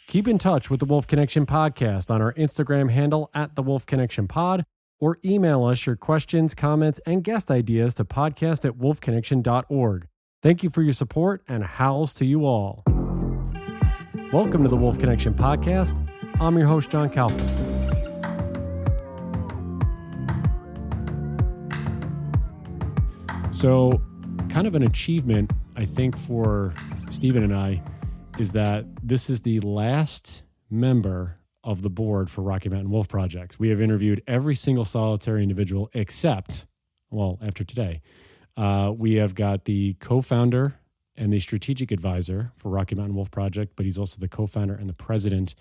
Keep in touch with the Wolf Connection podcast on our Instagram handle at the Wolf Connection Pod, or email us your questions, comments, and guest ideas to podcast@wolfconnection.org. Thank you for your support, and howls to you all. Welcome to the Wolf Connection podcast. I'm your host, John Kaufman. So, kind of an achievement, I think, for Stephen and I is that this is the last member of the board for Rocky Mountain Wolf Project. We have interviewed every single solitary individual except, well, after today, we have got the co-founder and the strategic advisor for Rocky Mountain Wolf Project, but he's also the co-founder and the president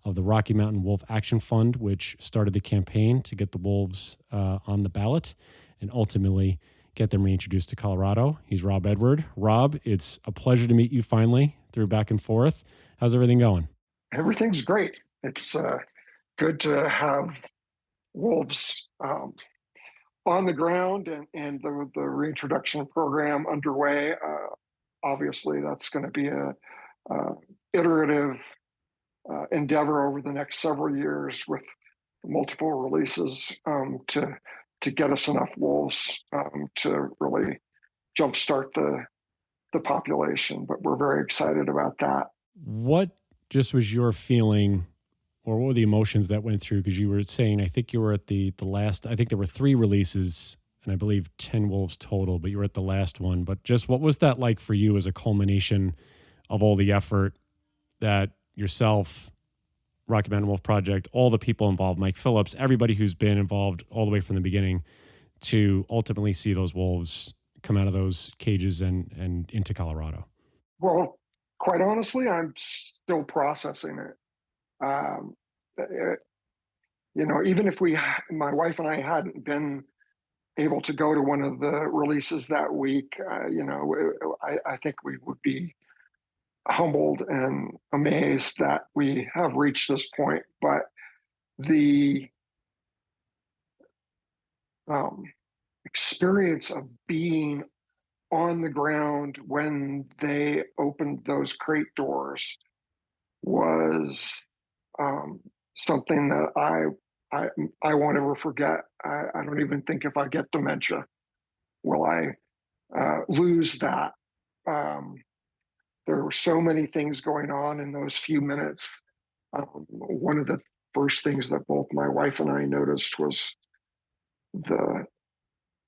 of the Rocky Mountain Wolf Action Fund, which started the campaign to get the wolves on the ballot and ultimately get them reintroduced to Colorado. He's Rob Edward. Rob, it's a pleasure to meet you finally through back and forth. How's everything going? Everything's great. It's good to have wolves on the ground and the reintroduction program underway. Obviously, that's going to be a iterative endeavor over the next several years with multiple releases to get us enough wolves to really jumpstart the population. But we're very excited about that. What just was your feeling, or what were the emotions that went through? Because you were saying, I think you were at the last, I think there were 3 releases and I believe 10 wolves total, but you were at the last one. But just what was that like for you as a culmination of all the effort that yourself, Rocky Mountain Wolf Project, all the people involved, Mike Phillips, everybody who's been involved all the way from the beginning to ultimately see those wolves come out of those cages and into Colorado? Well, quite honestly, I'm still processing it. Even if my wife and I hadn't been able to go to one of the releases that week, I think we would be humbled and amazed that we have reached this point. But the experience of being on the ground when they opened those crate doors was something that I won't ever forget. I don't even think if I get dementia will I lose that. There were so many things going on in those few minutes. One of the first things that both my wife and I noticed was the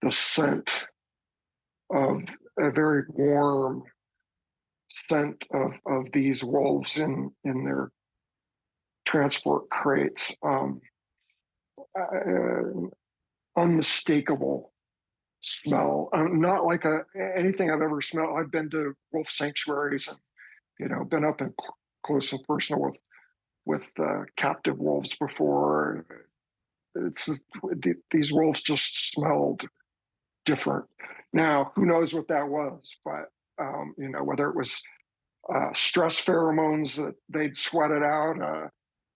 scent of a very warm scent of these wolves in their transport crates. Unmistakable smell, not like anything I've ever smelled. I've been to wolf sanctuaries and been up and close and personal with captive wolves before. These wolves just smelled different. Now, who knows what that was? But whether it was stress pheromones that they'd sweated out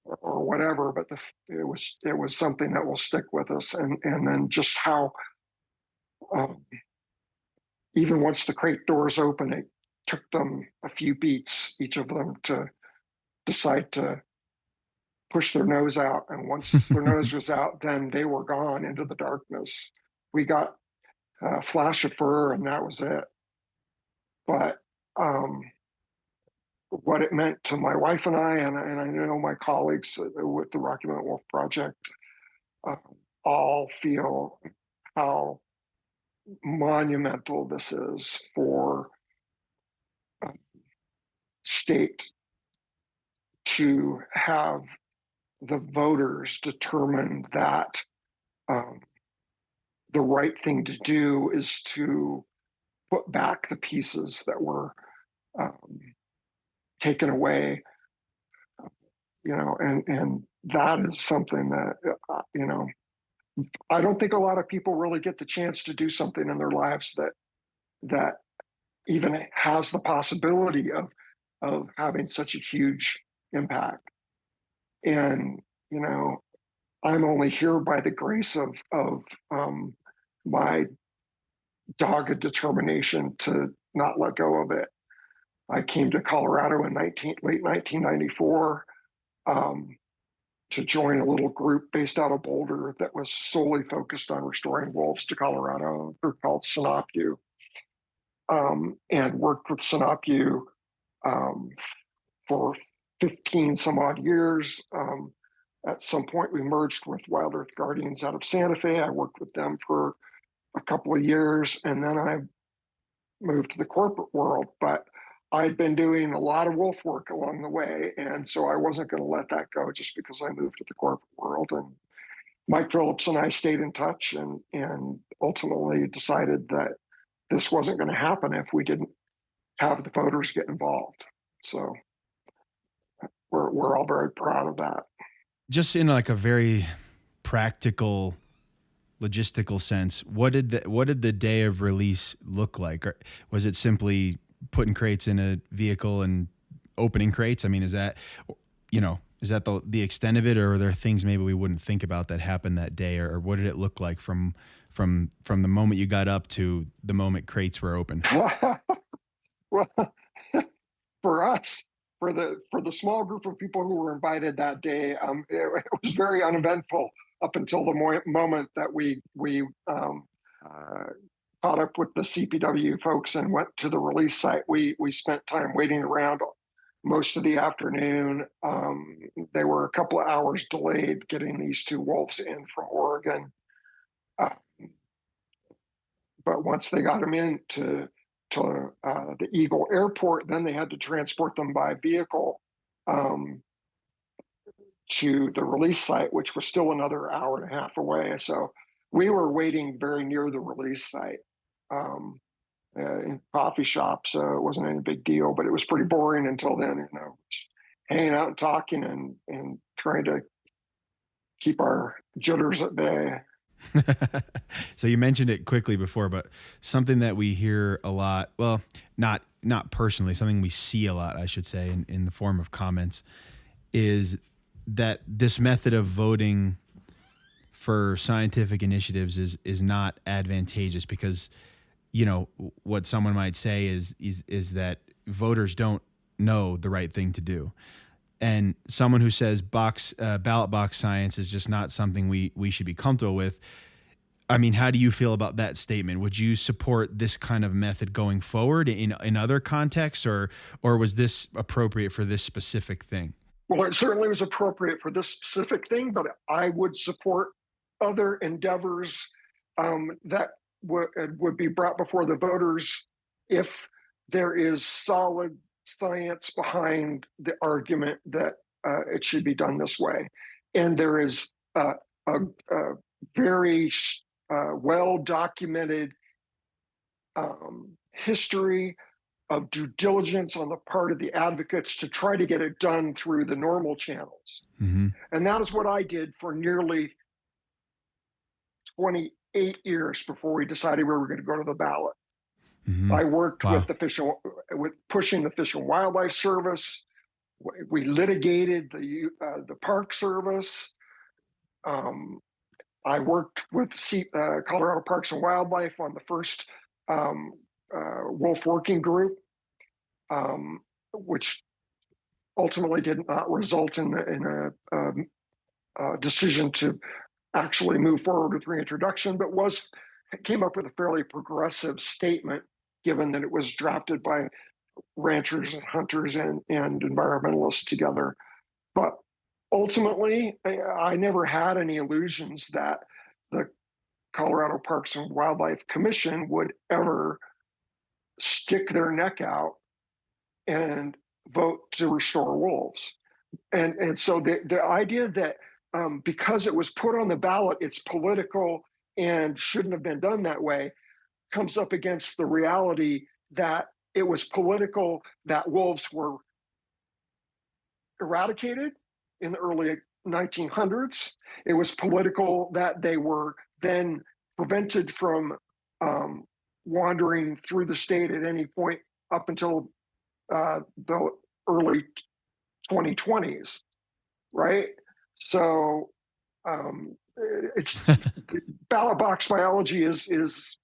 or whatever, but it was something that will stick with us. And then just how even once the crate doors open, it took them a few beats, each of them, to decide to push their nose out. And once their nose was out, then they were gone into the darkness. We got a flash of fur and that was it. But what it meant to my wife and I know my colleagues with the Rocky Mountain Wolf Project all feel how monumental this is for state to have the voters determine that the right thing to do is to put back the pieces that were taken away, and that is something that, I don't think a lot of people really get the chance to do something in their lives that even has the possibility of having such a huge impact. And, I'm only here by the grace of my dogged determination to not let go of it. I came to Colorado in late 1994 um, to join a little group based out of Boulder that was solely focused on restoring wolves to Colorado. They're called Sinapu, and worked with Sinapu um, for 15 some odd years. At some point, we merged with Wild Earth Guardians out of Santa Fe. I worked with them for a couple of years, and then I moved to the corporate world. But I'd been doing a lot of wolf work along the way, and so I wasn't going to let that go just because I moved to the corporate world. And Mike Phillips and I stayed in touch, and ultimately decided that this wasn't going to happen if we didn't have the voters get involved. So we're all very proud of that. Just in like a very practical, logistical sense, what did the day of release look like? Or was it simply putting crates in a vehicle and opening crates? I mean, is that the extent of it, or are there things maybe we wouldn't think about that happened that day, or what did it look like from the moment you got up to the moment crates were open? Well, for us, for the small group of people who were invited that day, it was very uneventful up until the moment that we caught up with the CPW folks and went to the release site. We spent time waiting around most of the afternoon. They were a couple of hours delayed getting these two wolves in from Oregon, but once they got them into the Eagle Airport, then they had to transport them by vehicle to the release site, which was still another hour and a half away. So we were waiting very near the release site in coffee shop, so it wasn't any big deal. But it was pretty boring until then, just hanging out and talking and trying to keep our jitters at bay. So you mentioned it quickly before, but something that we hear a lot, well, not personally, something we see a lot, I should say, in the form of comments, is that this method of voting for scientific initiatives is not advantageous because, what someone might say is that voters don't know the right thing to do. And someone who says ballot box science is just not something we should be comfortable with. I mean, how do you feel about that statement? Would you support this kind of method going forward in other contexts, or was this appropriate for this specific thing? Well, it certainly was appropriate for this specific thing, but I would support other endeavors that would be brought before the voters if there is solid science behind the argument that it should be done this way. And there is a very well-documented history of due diligence on the part of the advocates to try to get it done through the normal channels. Mm-hmm. And that is what I did for nearly 28 years before we decided we were going to go to the ballot. Mm-hmm. I worked Wow. with pushing the Fish and Wildlife Service. We litigated the Park Service. I worked with Colorado Parks and Wildlife on the first wolf working group, which ultimately did not result in a decision to actually move forward with reintroduction, but came up with a fairly progressive statement, given that it was drafted by ranchers and hunters and environmentalists together. But ultimately, I never had any illusions that the Colorado Parks and Wildlife Commission would ever stick their neck out and vote to restore wolves. And so the idea that because it was put on the ballot, it's political and shouldn't have been done that way, comes up against the reality that it was political that wolves were eradicated in the early 1900s. It was political that they were then prevented from wandering through the state at any point up until the early 2020s, right? So it's ballot box biology is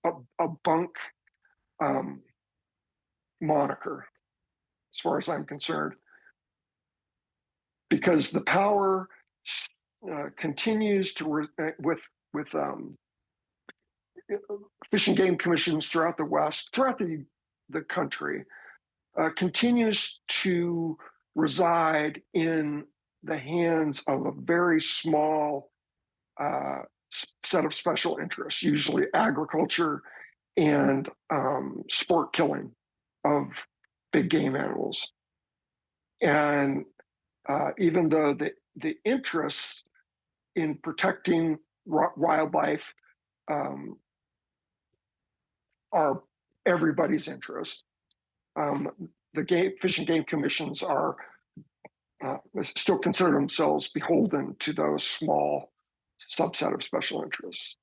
a bunk moniker, as far as I'm concerned. because the power continues to with fish and game commissions throughout the West, throughout the country, continues to reside in the hands of a very small set of special interests, usually agriculture and sport killing of big game animals. And even though the interests in protecting wildlife are everybody's interest, the fish and game commissions are still consider themselves beholden to those small subset of special interests.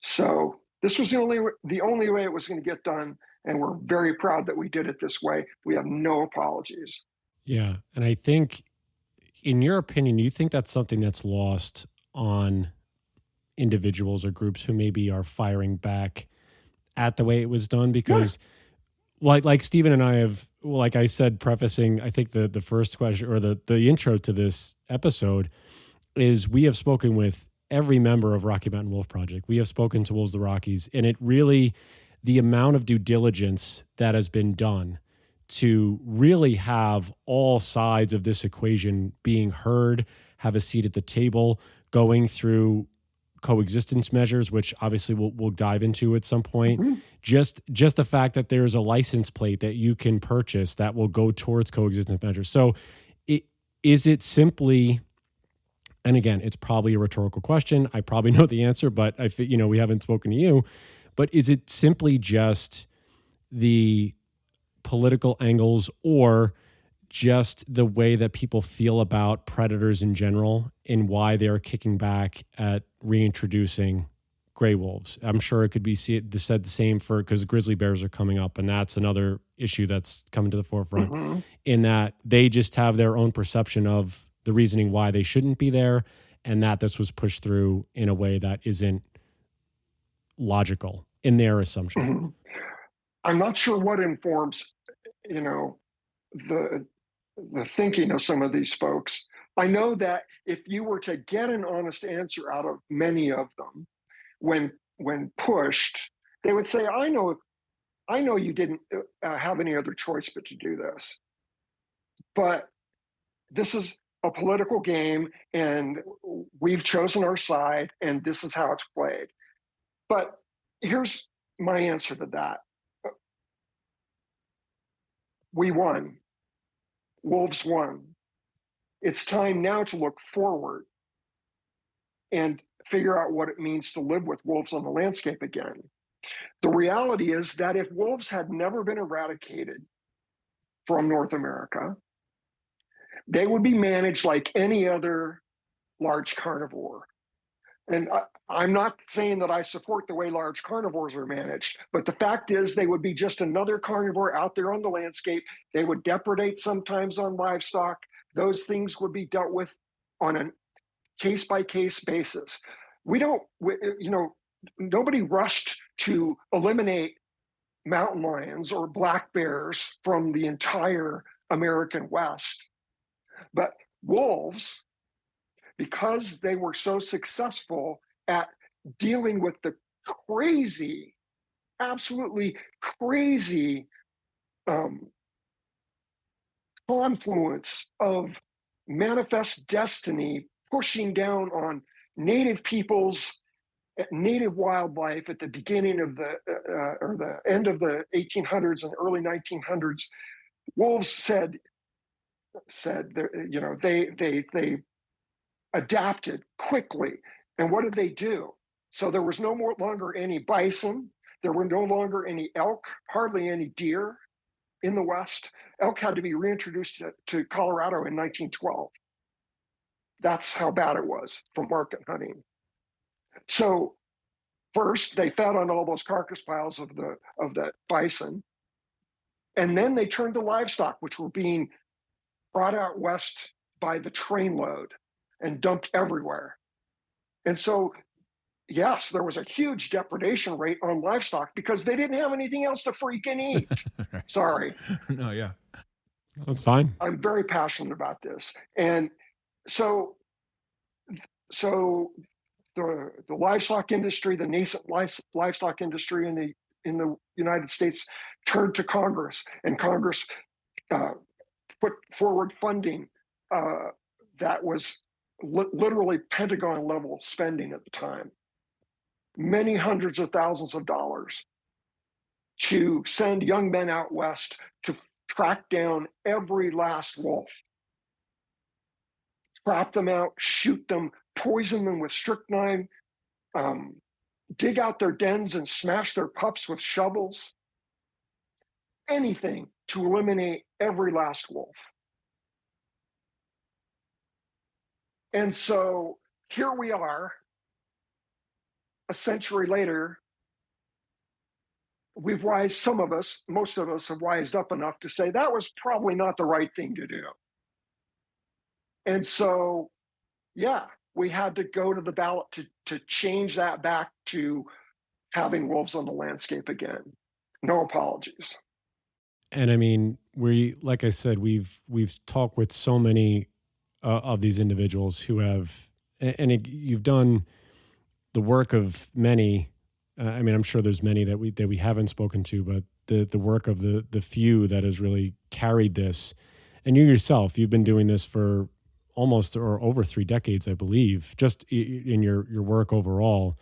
So this was the only way it was going to get done, and we're very proud that we did it this way. We have no apologies. Yeah, and I think, in your opinion, you think that's something that's lost on individuals or groups who maybe are firing back at the way it was done? Because like Stephen and I have, like I said, prefacing, I think the first question or the intro to this episode is we have spoken with every member of Rocky Mountain Wolf Project. We have spoken to Wolves of the Rockies, and it really, the amount of due diligence that has been done to really have all sides of this equation being heard, have a seat at the table, going through coexistence measures, which obviously we'll dive into at some point. Mm-hmm. Just the fact that there's a license plate that you can purchase that will go towards coexistence measures. So is it simply, and again, it's probably a rhetorical question, I probably know the answer, but we haven't spoken to you, but is it simply just the political angles or just the way that people feel about predators in general and why they're kicking back at reintroducing gray wolves? I'm sure it could be said the same because grizzly bears are coming up, and that's another issue that's coming to the forefront, in that they just have their own perception of the reasoning why they shouldn't be there, and that this was pushed through in a way that isn't logical in their assumption. Mm-hmm. I'm not sure what informs, the thinking of some of these folks. I know that if you were to get an honest answer out of many of them, when pushed, they would say, I know you didn't have any other choice but to do this. But this is a political game, and we've chosen our side, and this is how it's played. But here's my answer to that. We won. Wolves won. It's time now to look forward and figure out what it means to live with wolves on the landscape again. The reality is that if wolves had never been eradicated from North America, they would be managed like any other large carnivore. And I'm not saying that I support the way large carnivores are managed, but the fact is they would be just another carnivore out there on the landscape. They would depredate sometimes on livestock. Those things would be dealt with on a case-by-case basis. Nobody rushed to eliminate mountain lions or black bears from the entire American West. But wolves, because they were so successful at dealing with the crazy, absolutely crazy confluence of manifest destiny pushing down on native peoples, native wildlife at the beginning of or the end of the 1800s and early 1900s, wolves said they adapted quickly. And what did they do? So there was no longer any bison. There were no longer any elk, hardly any deer in the West. Elk had to be reintroduced to Colorado in 1912. That's how bad it was from market hunting. So first they fed on all those carcass piles of that bison. And then they turned to livestock, which were being brought out west by the trainload and dumped everywhere. And so, yes, there was a huge depredation rate on livestock because they didn't have anything else to freaking eat. Right. Sorry. No, yeah. That's fine. I'm very passionate about this. And so so the livestock industry, the nascent livestock industry in the United States, turned to Congress, and Congress uh, put forward funding that was literally Pentagon level spending at the time, many hundreds of thousands of dollars, to send young men out west to track down every last wolf, trap them out, shoot them, poison them with strychnine, dig out their dens and smash their pups with shovels, anything to eliminate every last wolf. And so here we are, a century later. We've wised, some of us, most of us have wised up enough to say that was probably not the right thing to do. And so, yeah, we had to go to the ballot to change that back to having wolves on the landscape again. No apologies. And I mean, like I said, we've talked with so many of these individuals who have, you've done the work of many. I mean, I'm sure there's many that we haven't spoken to, but the work of the few that has really carried this. And you yourself, you've been doing this for almost or over 3 decades, I believe, just in your work overall.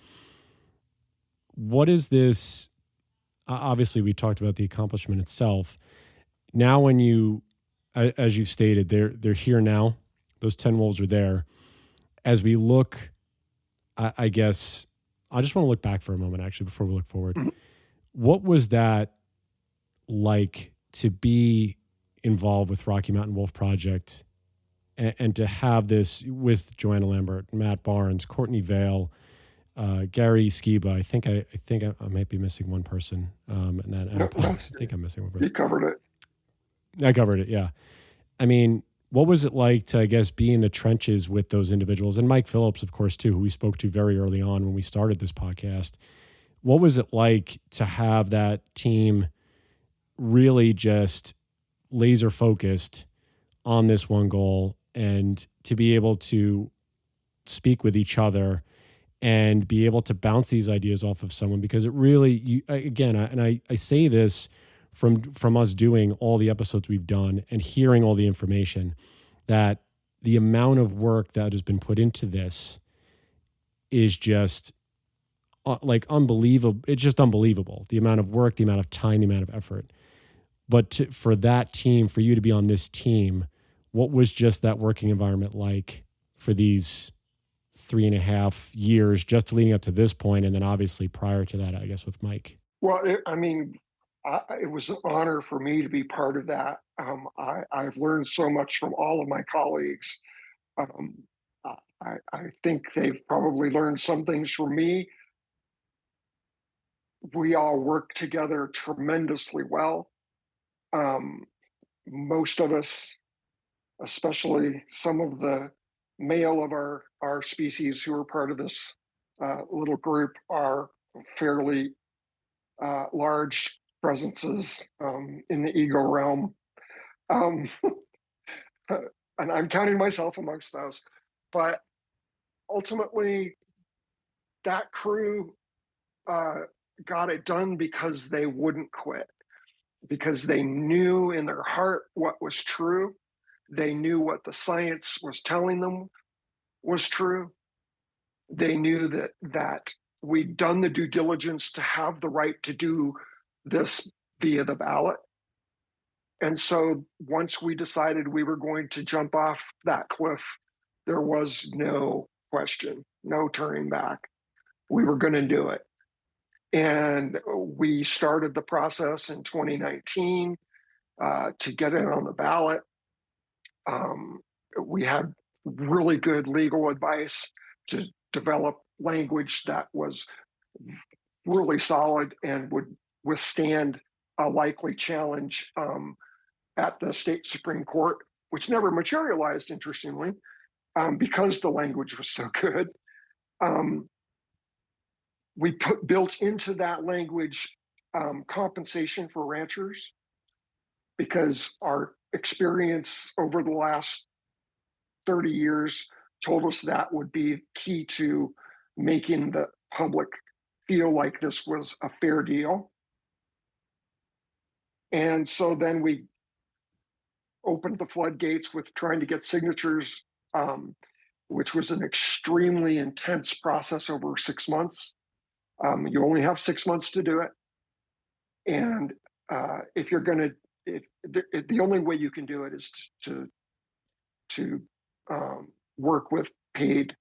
What is this? Obviously, we talked about the accomplishment itself. Now, when you, as you stated, they're here now. Those 10 wolves are there. As we look, I guess, I just want to look back for a moment, actually, before we look forward. Mm-hmm. What was that like to be involved with Rocky Mountain Wolf Project and to have this with Joanna Lambert, Matt Barnes, Courtney Vale, Gary Skiba? I think I might be missing one person. I think I'm missing one person. You covered it. I covered it, yeah. I mean, what was it like to, I guess, be in the trenches with those individuals? And Mike Phillips, of course, too, who we spoke to very early on when we started this podcast. What was it like to have that team really just laser focused on this one goal and to be able to speak with each other and be able to bounce these ideas off of someone? Because it really, I say this from us doing all the episodes we've done and hearing all the information, that the amount of work that has been put into this is just like unbelievable. It's just unbelievable. The amount of work, the amount of time, the amount of effort. But for that team, for you to be on this team, what was just that working environment like for these 3.5 years, just leading up to this point, and then obviously prior to that, I guess, with Mike? Well, it was an honor for me to be part of that. I've learned so much from all of my colleagues. I think they've probably learned some things from me. We all work together tremendously well. Most of us, especially some of the male of our species who are part of this little group, are fairly large presences in the ego realm. And I'm counting myself amongst those. But ultimately, that crew got it done because they wouldn't quit, because they knew in their heart what was true. They knew what the science was telling them was true. They knew that we'd done the due diligence to have the right to do this via the ballot. And so once we decided we were going to jump off that cliff, there was no question, no turning back. We were going to do it. And we started the process in 2019 to get it on the ballot. We had really good legal advice to develop language that was really solid and would withstand a likely challenge at the state Supreme Court, which never materialized, interestingly, because the language was so good. We built into that language compensation for ranchers, because our experience over the last 30 years told us that would be key to making the public feel like this was a fair deal. And so then we opened the floodgates with trying to get signatures, which was an extremely intense process over 6 months. You only have 6 months to do it. And if you're going to, the only way you can do it is to work with paid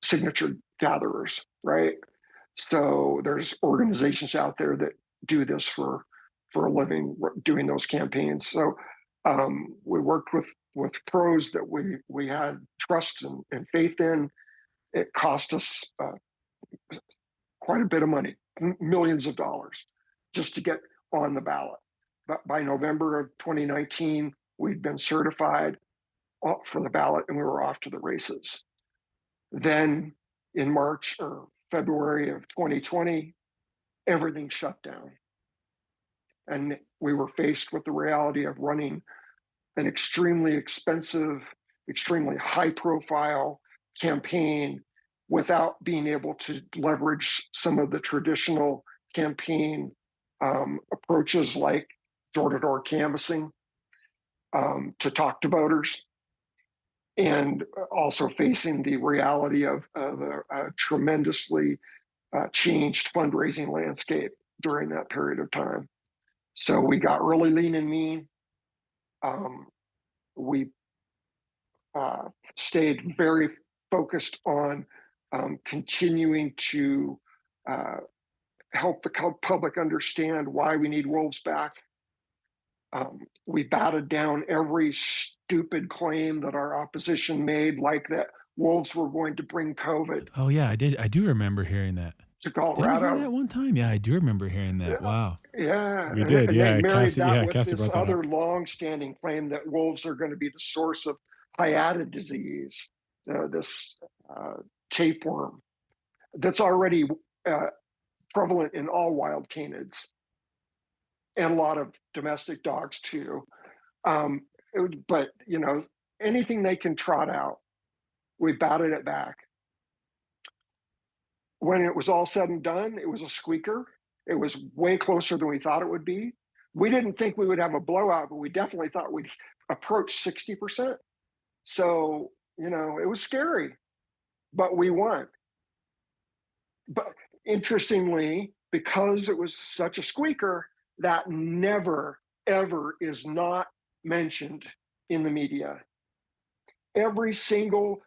signature gatherers, right? So there's organizations out there that do this for a living, doing those campaigns. So we worked with pros that we had trust and faith in. It cost us quite a bit of money, millions of dollars, just to get on the ballot. But by November of 2019, we'd been certified for the ballot and we were off to the races. Then in March or February of 2020, everything shut down. And we were faced with the reality of running an extremely expensive, extremely high profile campaign without being able to leverage some of the traditional campaign approaches like door-to-door canvassing to talk to voters, and also facing the reality of a tremendously changed fundraising landscape during that period of time. So we got really lean and mean. We stayed very focused on continuing to help the public understand why we need wolves back. We batted down every stupid claim that our opposition made, like that wolves were going to bring COVID. Oh yeah, I do remember hearing that. To Colorado. Did we hear that one time? Yeah, I do remember hearing that. Yeah. Wow. Yeah, we did. And they married that with Cassie this other long-standing claim that wolves are going to be the source of hyatid disease, this tapeworm that's already prevalent in all wild canids and a lot of domestic dogs too. But anything they can trot out, we batted it back. When it was all said and done, it was a squeaker. It was way closer than we thought it would be. We didn't think we would have a blowout, but we definitely thought we'd approach 60%. So, it was scary, but we won. But interestingly, because it was such a squeaker, that never, ever is not mentioned in the media. Every single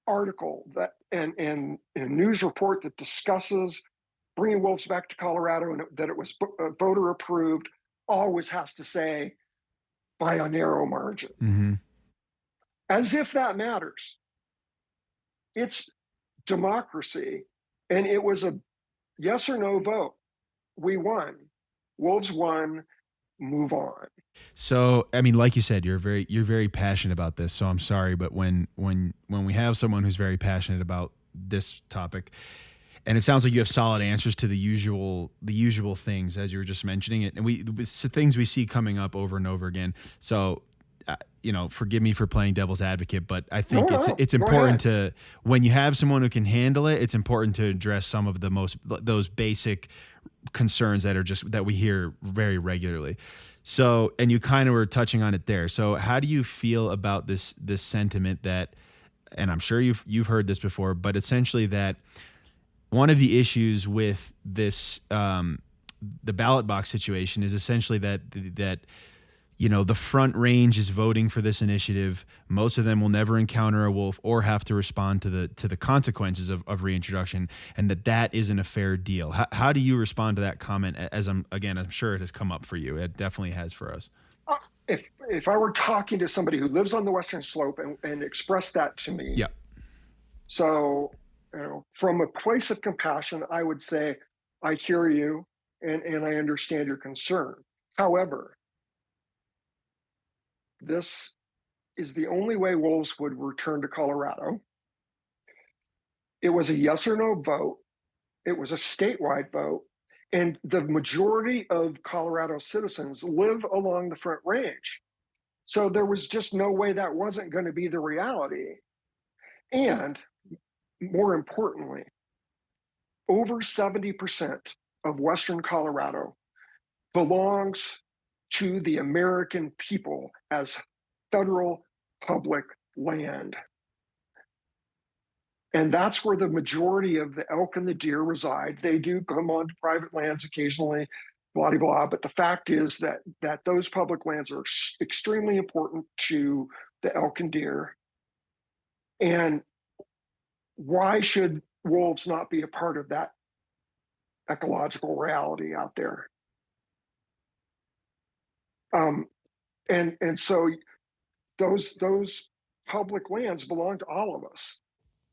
article that and a news report that discusses bringing wolves back to Colorado and that it was voter approved always has to say by a narrow margin. Mm-hmm. As if that matters. It's democracy, and it was a yes or no vote. We won. Wolves won. Move on. So, I mean, like you said, you're very passionate about this. So I'm sorry, but when we have someone who's very passionate about this topic, and it sounds like you have solid answers to the usual things as you were just mentioning it, and it's the things we see coming up over and over again. So, forgive me for playing devil's advocate, but I think it's important to, when you have someone who can handle it, it's important to address some of those basic concerns that we hear very regularly. So, and you kind of were touching on it there. So how do you feel about this sentiment that, and I'm sure you've heard this before, but essentially that one of the issues with this, the ballot box situation is essentially that the Front Range is voting for this initiative. Most of them will never encounter a wolf or have to respond to the consequences of reintroduction, and that isn't a fair deal. How do you respond to that comment? As I'm sure it has come up for you. It definitely has for us. If I were talking to somebody who lives on the Western Slope and expressed that to me, yeah. So, from a place of compassion, I would say, I hear you and I understand your concern. However, this is the only way wolves would return to Colorado. It was a yes or no vote. It was a statewide vote. And the majority of Colorado citizens live along the Front Range. So there was just no way that wasn't going to be the reality. And more importantly, over 70% of Western Colorado belongs to the American people as federal public land. And that's where the majority of the elk and the deer reside. They do come onto private lands occasionally, blah, blah, blah. But the fact is that those public lands are extremely important to the elk and deer. And why should wolves not be a part of that ecological reality out there? And so those public lands belong to all of us.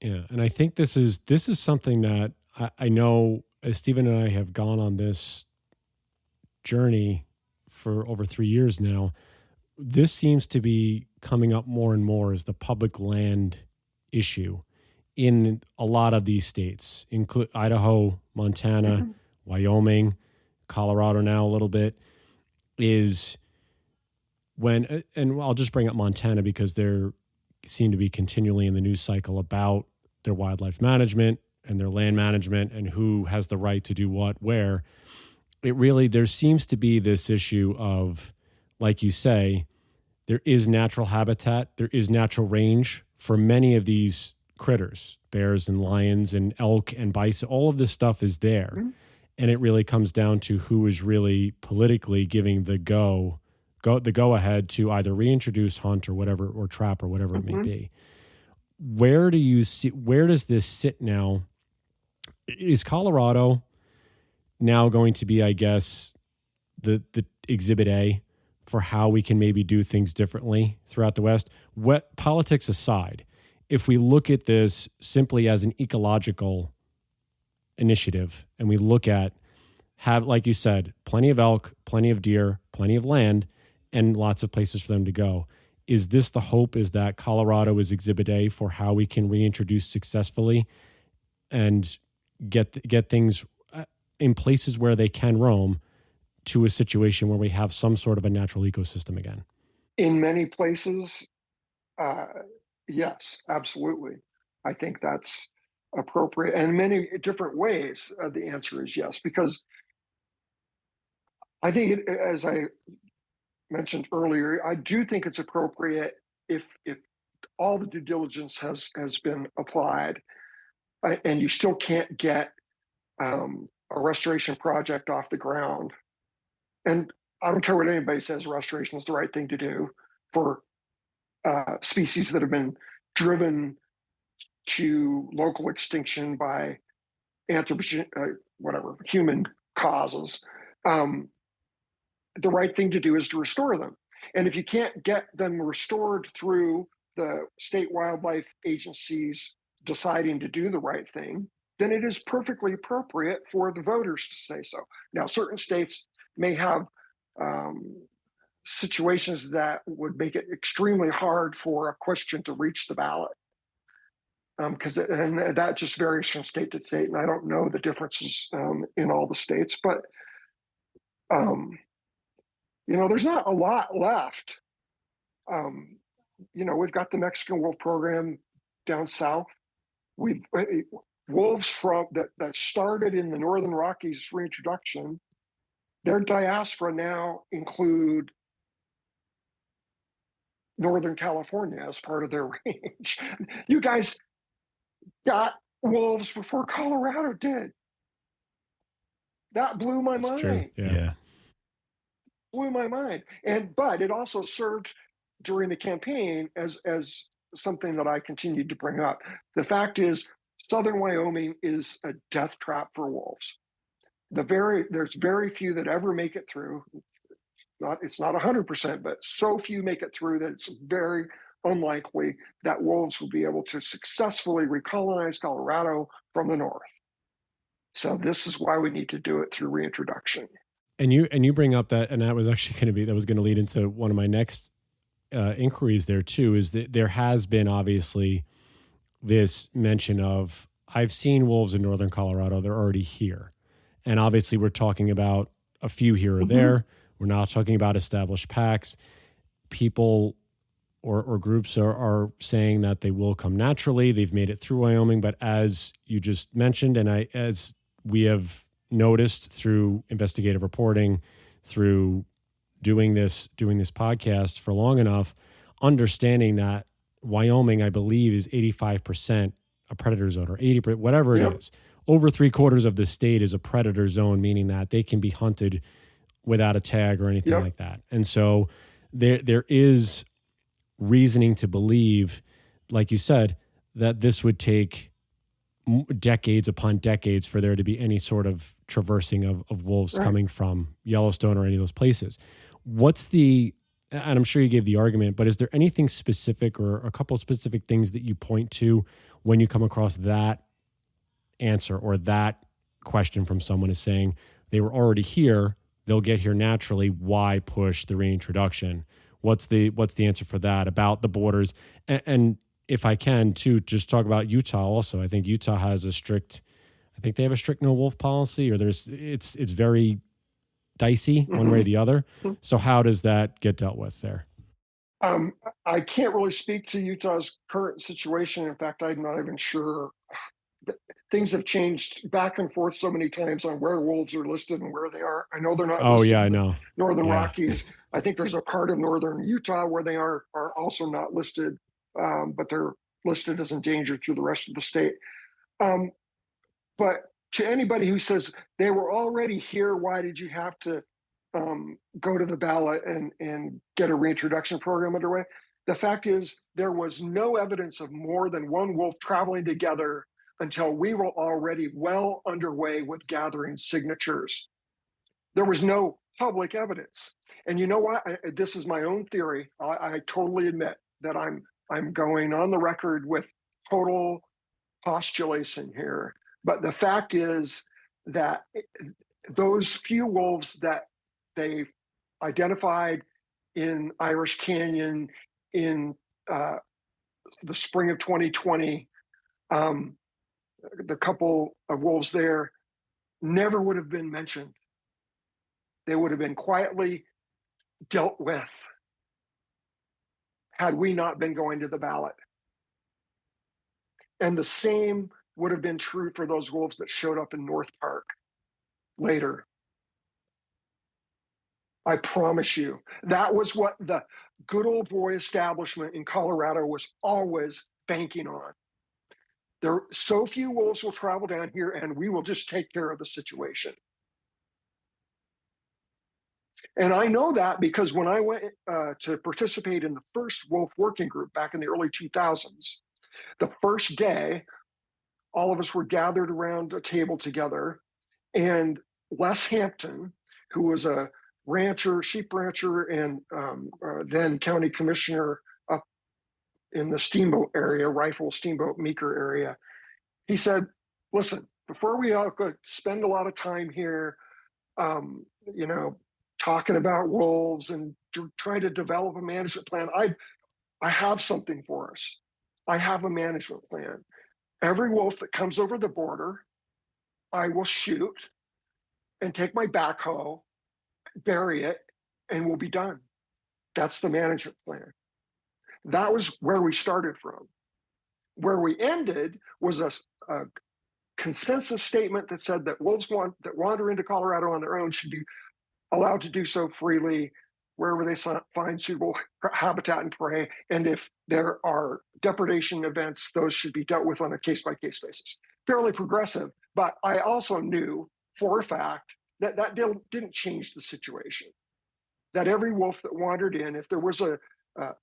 Yeah, and I think this is something that I know, as Stephen and I have gone on this journey for over 3 years now, this seems to be coming up more and more as the public land issue in a lot of these states, include Idaho, Montana, Wyoming, Colorado now a little bit, is when, and I'll just bring up Montana because they're seem to be continually in the news cycle about their wildlife management and their land management and who has the right to do what, where. It really, there seems to be this issue of, like you say, there is natural habitat, there is natural range for many of these critters, bears and lions and elk and bison, all of this stuff is there. Mm-hmm. And it really comes down to who is really politically giving the go ahead to either reintroduce, hunt, or whatever, or trap, or whatever it may be. Where does this sit now? Is Colorado now going to be, I guess, the exhibit A for how we can maybe do things differently throughout the West? What, politics aside, if we look at this simply as an ecological initiative and we look at, like you said, plenty of elk, plenty of deer, plenty of land, and lots of places for them to go. Is this the hope, is that Colorado is exhibit A for how we can reintroduce successfully and get things in places where they can roam to a situation where we have some sort of a natural ecosystem again? In many places, yes, absolutely. I think that's appropriate. And in many different ways, the answer is yes, because I think, as I mentioned earlier, I do think it's appropriate if all the due diligence has been applied, and you still can't get a restoration project off the ground. And I don't care what anybody says, restoration is the right thing to do for species that have been driven to local extinction by human causes. The right thing to do is to restore them. And if you can't get them restored through the state wildlife agencies deciding to do the right thing, then it is perfectly appropriate for the voters to say so. Now, certain states may have situations that would make it extremely hard for a question to reach the ballot. And that just varies from state to state, and I don't know the differences in all the states, but there's not a lot left. We've got the Mexican wolf program down south. Wolves that started in the Northern Rockies reintroduction, their diaspora now include Northern California as part of their range. You guys got wolves before Colorado did. That blew my mind. True. Yeah. Blew my mind. But it also served during the campaign as something that I continued to bring up. The fact is, Southern Wyoming is a death trap for wolves. There's very few that ever make it through. It's not 100%, but so few make it through that it's very unlikely that wolves will be able to successfully recolonize Colorado from the north. So this is why we need to do it through reintroduction. And you bring up that, and that was actually going to lead into one of my next inquiries there too, is that there has been obviously this mention of, I've seen wolves in northern Colorado, they're already here. And obviously we're talking about a few here or there. We're not talking about established packs. people or groups are saying that they will come naturally. They've made it through Wyoming, but as you just mentioned, and as we have noticed through investigative reporting, through doing this podcast for long enough, understanding that Wyoming, I believe, is 85% a predator zone, or 80%, whatever it is. Over 3/4 of the state is a predator zone, meaning that they can be hunted without a tag or anything like that. And so there is reasoning to believe, like you said, that this would take decades upon decades for there to be any sort of traversing of wolves coming from Yellowstone or any of those places. And I'm sure you gave the argument, but is there anything specific or a couple of specific things that you point to when you come across that answer or that question from someone is saying they were already here, they'll get here naturally, why push the reintroduction? What's the answer for that about the borders? And if I can too, just talk about Utah also. I think Utah has they have a strict no wolf policy, or it's very dicey one way or the other. So how does that get dealt with there? I can't really speak to Utah's current situation. In fact, I'm not even sure. Things have changed back and forth so many times on where wolves are listed and where they are. I know they're not. Oh yeah, I know. Northern Rockies. I think there's a part of northern Utah where they are also not listed, but they're listed as endangered through the rest of the state. But to anybody who says they were already here, why did you have to go to the ballot and get a reintroduction program underway? The fact is, there was no evidence of more than one wolf traveling together until we were already well underway with gathering signatures. There was no public evidence. And you know what? This is my own theory. I totally admit that I'm going on the record with total postulation here. But the fact is that those few wolves that they identified in Irish Canyon in the spring of 2020, the couple of wolves there never would have been mentioned. They would have been quietly dealt with had we not been going to the ballot. And the same would have been true for those wolves that showed up in North Park later. I promise you, that was what the good old boy establishment in Colorado was always banking on. There so few wolves will travel down here and we will just take care of the situation. And I know that because when I went to participate in the first wolf working group back in the early 2000s, the first day, all of us were gathered around a table together, and Les Hampton, who was a rancher, sheep rancher, and then county commissioner up in the Steamboat area, Rifle, Steamboat, Meeker area, he said, listen, before we all go spend a lot of time here, talking about wolves and trying to develop a management plan, I have something for us. I have a management plan. Every wolf that comes over the border, I will shoot and take my backhoe, bury it, and we'll be done. That's the management plan. That was where we started from. Where we ended was a consensus statement that said that wolves that wander into Colorado on their own should be allowed to do so freely wherever they find suitable habitat and prey. And if there are depredation events, those should be dealt with on a case-by-case basis. Fairly progressive, but I also knew for a fact that that didn't change the situation. That every wolf that wandered in, if there was a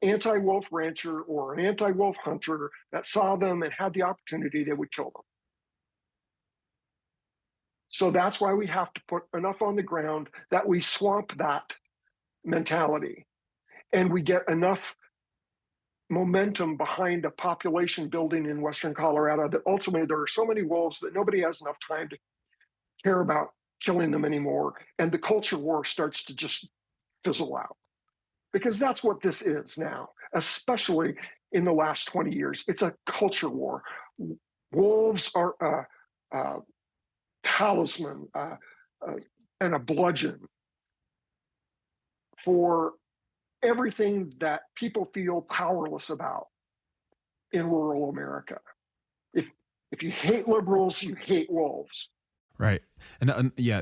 anti-wolf rancher or an anti-wolf hunter that saw them and had the opportunity, they would kill them. So that's why we have to put enough on the ground that we swamp that mentality and we get enough momentum behind a population building in Western Colorado that ultimately there are so many wolves that nobody has enough time to care about killing them anymore. And the culture war starts to just fizzle out. Because that's what this is now, especially in the last 20 years. It's a culture war. Wolves are a talisman and a bludgeon for everything that people feel powerless about in rural America. If you hate liberals, you hate wolves. Right. And yeah,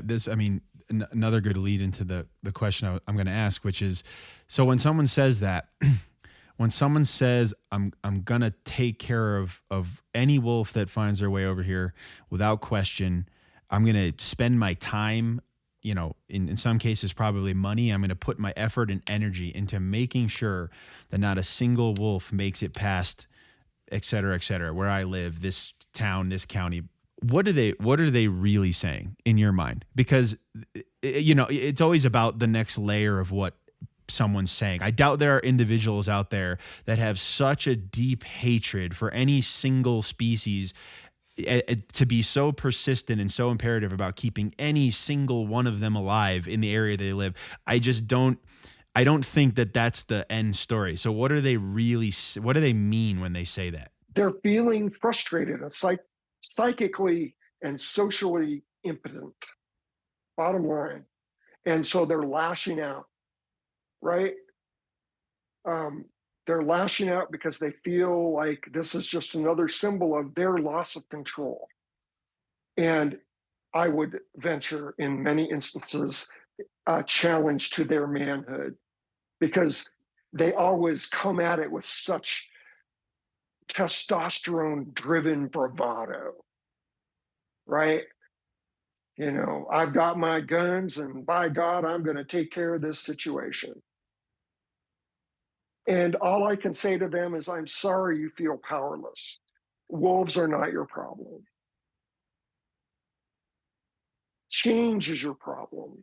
another good lead into the question I'm going to ask, which is, so when someone says that, when someone says, I'm going to take care of any wolf that finds their way over here without question, I'm going to spend my time, in some cases, probably money. I'm going to put my effort and energy into making sure that not a single wolf makes it past, et cetera, where I live, this town, this county. What are they really saying in your mind? Because, it's always about the next layer of what someone's saying. I doubt there are individuals out there that have such a deep hatred for any single species to be so persistent and so imperative about keeping any single one of them alive in the area they live. I don't think that that's the end story. So what do they mean when they say that? They're feeling frustrated, psychically and socially impotent, bottom line. And so they're lashing out, right? They're lashing out because they feel like this is just another symbol of their loss of control. And I would venture in many instances a challenge to their manhood, because they always come at it with such testosterone-driven bravado, right? I've got my guns, and by God, I'm going to take care of this situation. And all I can say to them is, I'm sorry you feel powerless. Wolves are not your problem. Change is your problem.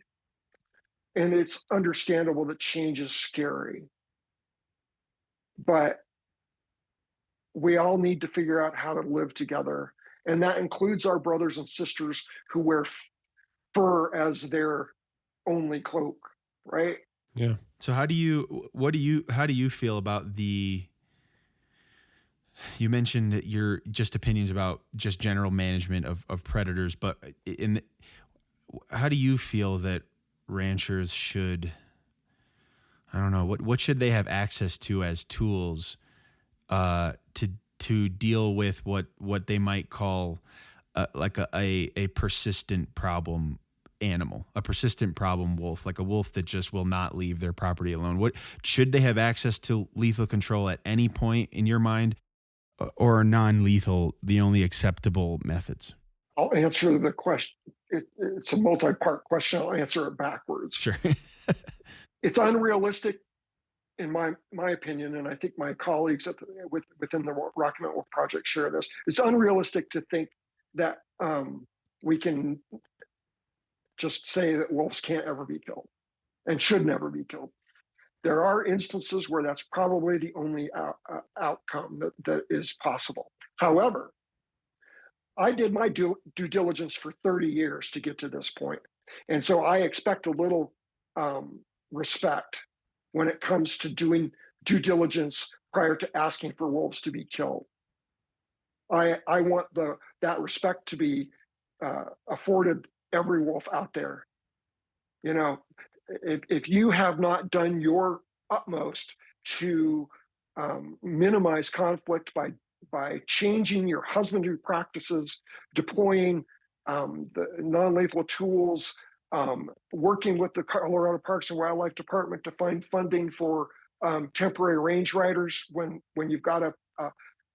And it's understandable that change is scary. But we all need to figure out how to live together. And that includes our brothers and sisters who wear fur as their only cloak, right? Yeah. So how do you feel about you mentioned your just opinions about just general management of predators, but how do you feel that ranchers should, I don't know, what should they have access to as tools to deal with what they might call like a persistent problem animal, a persistent problem wolf, like a wolf that just will not leave their property alone? What should they have access to lethal control at any point in your mind, or are non-lethal the only acceptable methods? I'll answer the question. It's a multi-part question. I'll answer it backwards. Sure. It's unrealistic, in my opinion, and I think my colleagues within the Rocky Mountain Wolf Project share this. It's unrealistic to think that we can just say that wolves can't ever be killed and should never be killed. There are instances where that's probably the only outcome that is possible. However, I did my due diligence for 30 years to get to this point. And so I expect a little respect when it comes to doing due diligence prior to asking for wolves to be killed. I want that respect to be afforded every wolf out there. If you have not done your utmost to minimize conflict by changing your husbandry practices, deploying the non-lethal tools, working with the Colorado Parks and Wildlife Department to find funding for temporary range riders when you've got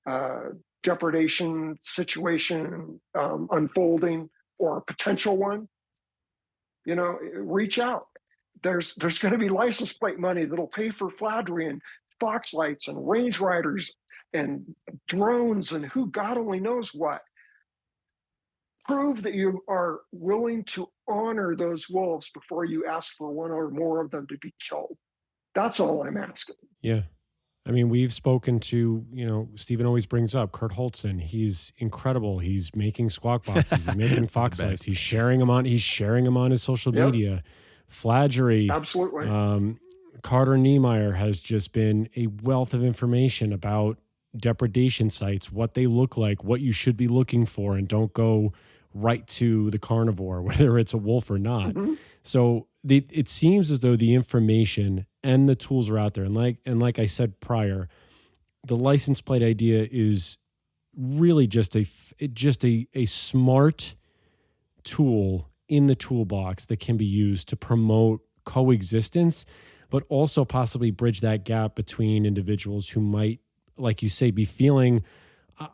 a depredation situation unfolding, or a potential one, reach out. There's going to be license plate money that'll pay for fladry and fox lights and range riders and drones and who God only knows what. Prove that you are willing to honor those wolves before you ask for one or more of them to be killed. That's all I'm asking. Yeah. I mean, we've spoken to, Stephen always brings up Kurt Holtzen. He's incredible. He's making squawk boxes. He's making fox lights. He's sharing them on his social media. Fladgery. Absolutely. Carter Niemeyer has just been a wealth of information about depredation sites, what they look like, what you should be looking for, and don't go right to the carnivore, whether it's a wolf or not. Mm-hmm. So it seems as though the information and the tools are out there. And like I said prior, the license plate idea is really just a smart tool in the toolbox that can be used to promote coexistence, but also possibly bridge that gap between individuals who might, like you say, be feeling,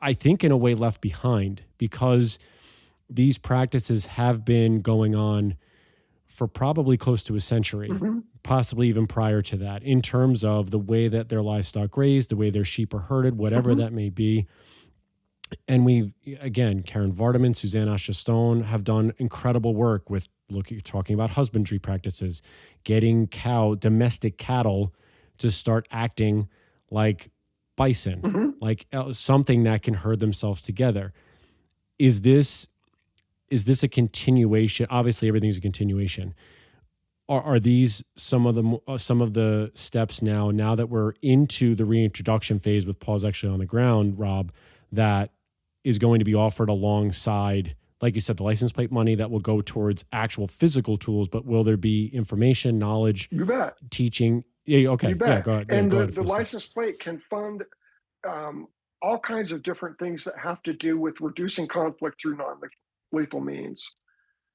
I think, in a way left behind, because these practices have been going on for probably close to a century, possibly even prior to that, in terms of the way that their livestock grazed, the way their sheep are herded, whatever that may be. And we, again, Karen Vardaman, Suzanne Asha Stone have done incredible work with talking about husbandry practices, getting domestic cattle to start acting like bison, like something that can herd themselves together. Is this a continuation? Obviously, everything's a continuation. Are these some of the steps now that we're into the reintroduction phase with Paws actually on the ground, Rob, that is going to be offered alongside, like you said, the license plate money that will go towards actual physical tools, but will there be information, knowledge, You bet. teaching? Yeah, okay. You bet. Yeah, go ahead. And go the, ahead, the license plate can fund all kinds of different things that have to do with reducing conflict through non-lethal means.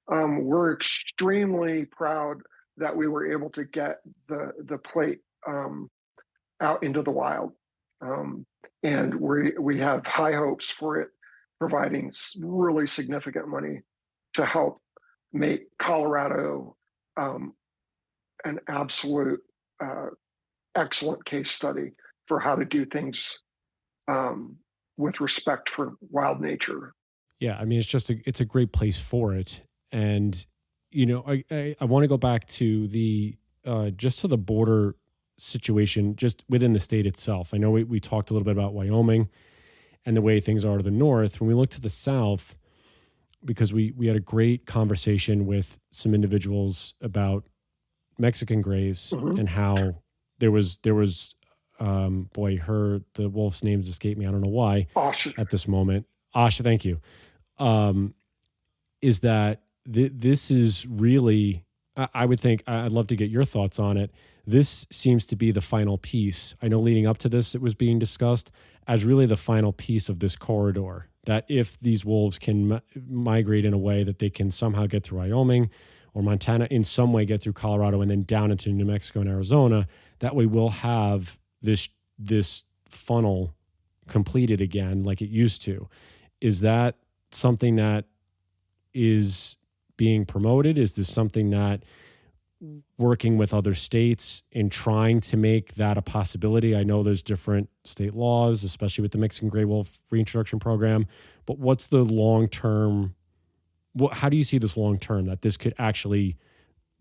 We're extremely proud that we were able to get the plate out into the wild. And we have high hopes for it providing really significant money to help make Colorado an absolute excellent case study for how to do things with respect for wild nature. Yeah, I mean, it's a great place for it. And, I want to go back to the just to the border situation just within the state itself. I know we talked a little bit about Wyoming and the way things are to the north. When we look to the south, because we had a great conversation with some individuals about Mexican graze and how there was the wolf's names escape me. I don't know why at this moment. Asha, thank you. Is that this is really, I would think, I'd love to get your thoughts on it. This seems to be the final piece. I know leading up to this, it was being discussed as really the final piece of this corridor, that if these wolves can migrate in a way that they can somehow get through Wyoming or Montana, in some way get through Colorado and then down into New Mexico and Arizona, that way we'll have this funnel completed again like it used to. Is that something that is being promoted? Is this something that working with other states in trying to make that a possibility? I know there's different state laws, especially with the Mexican gray wolf reintroduction program, but what's the long-term, how do you see this long-term, that this could actually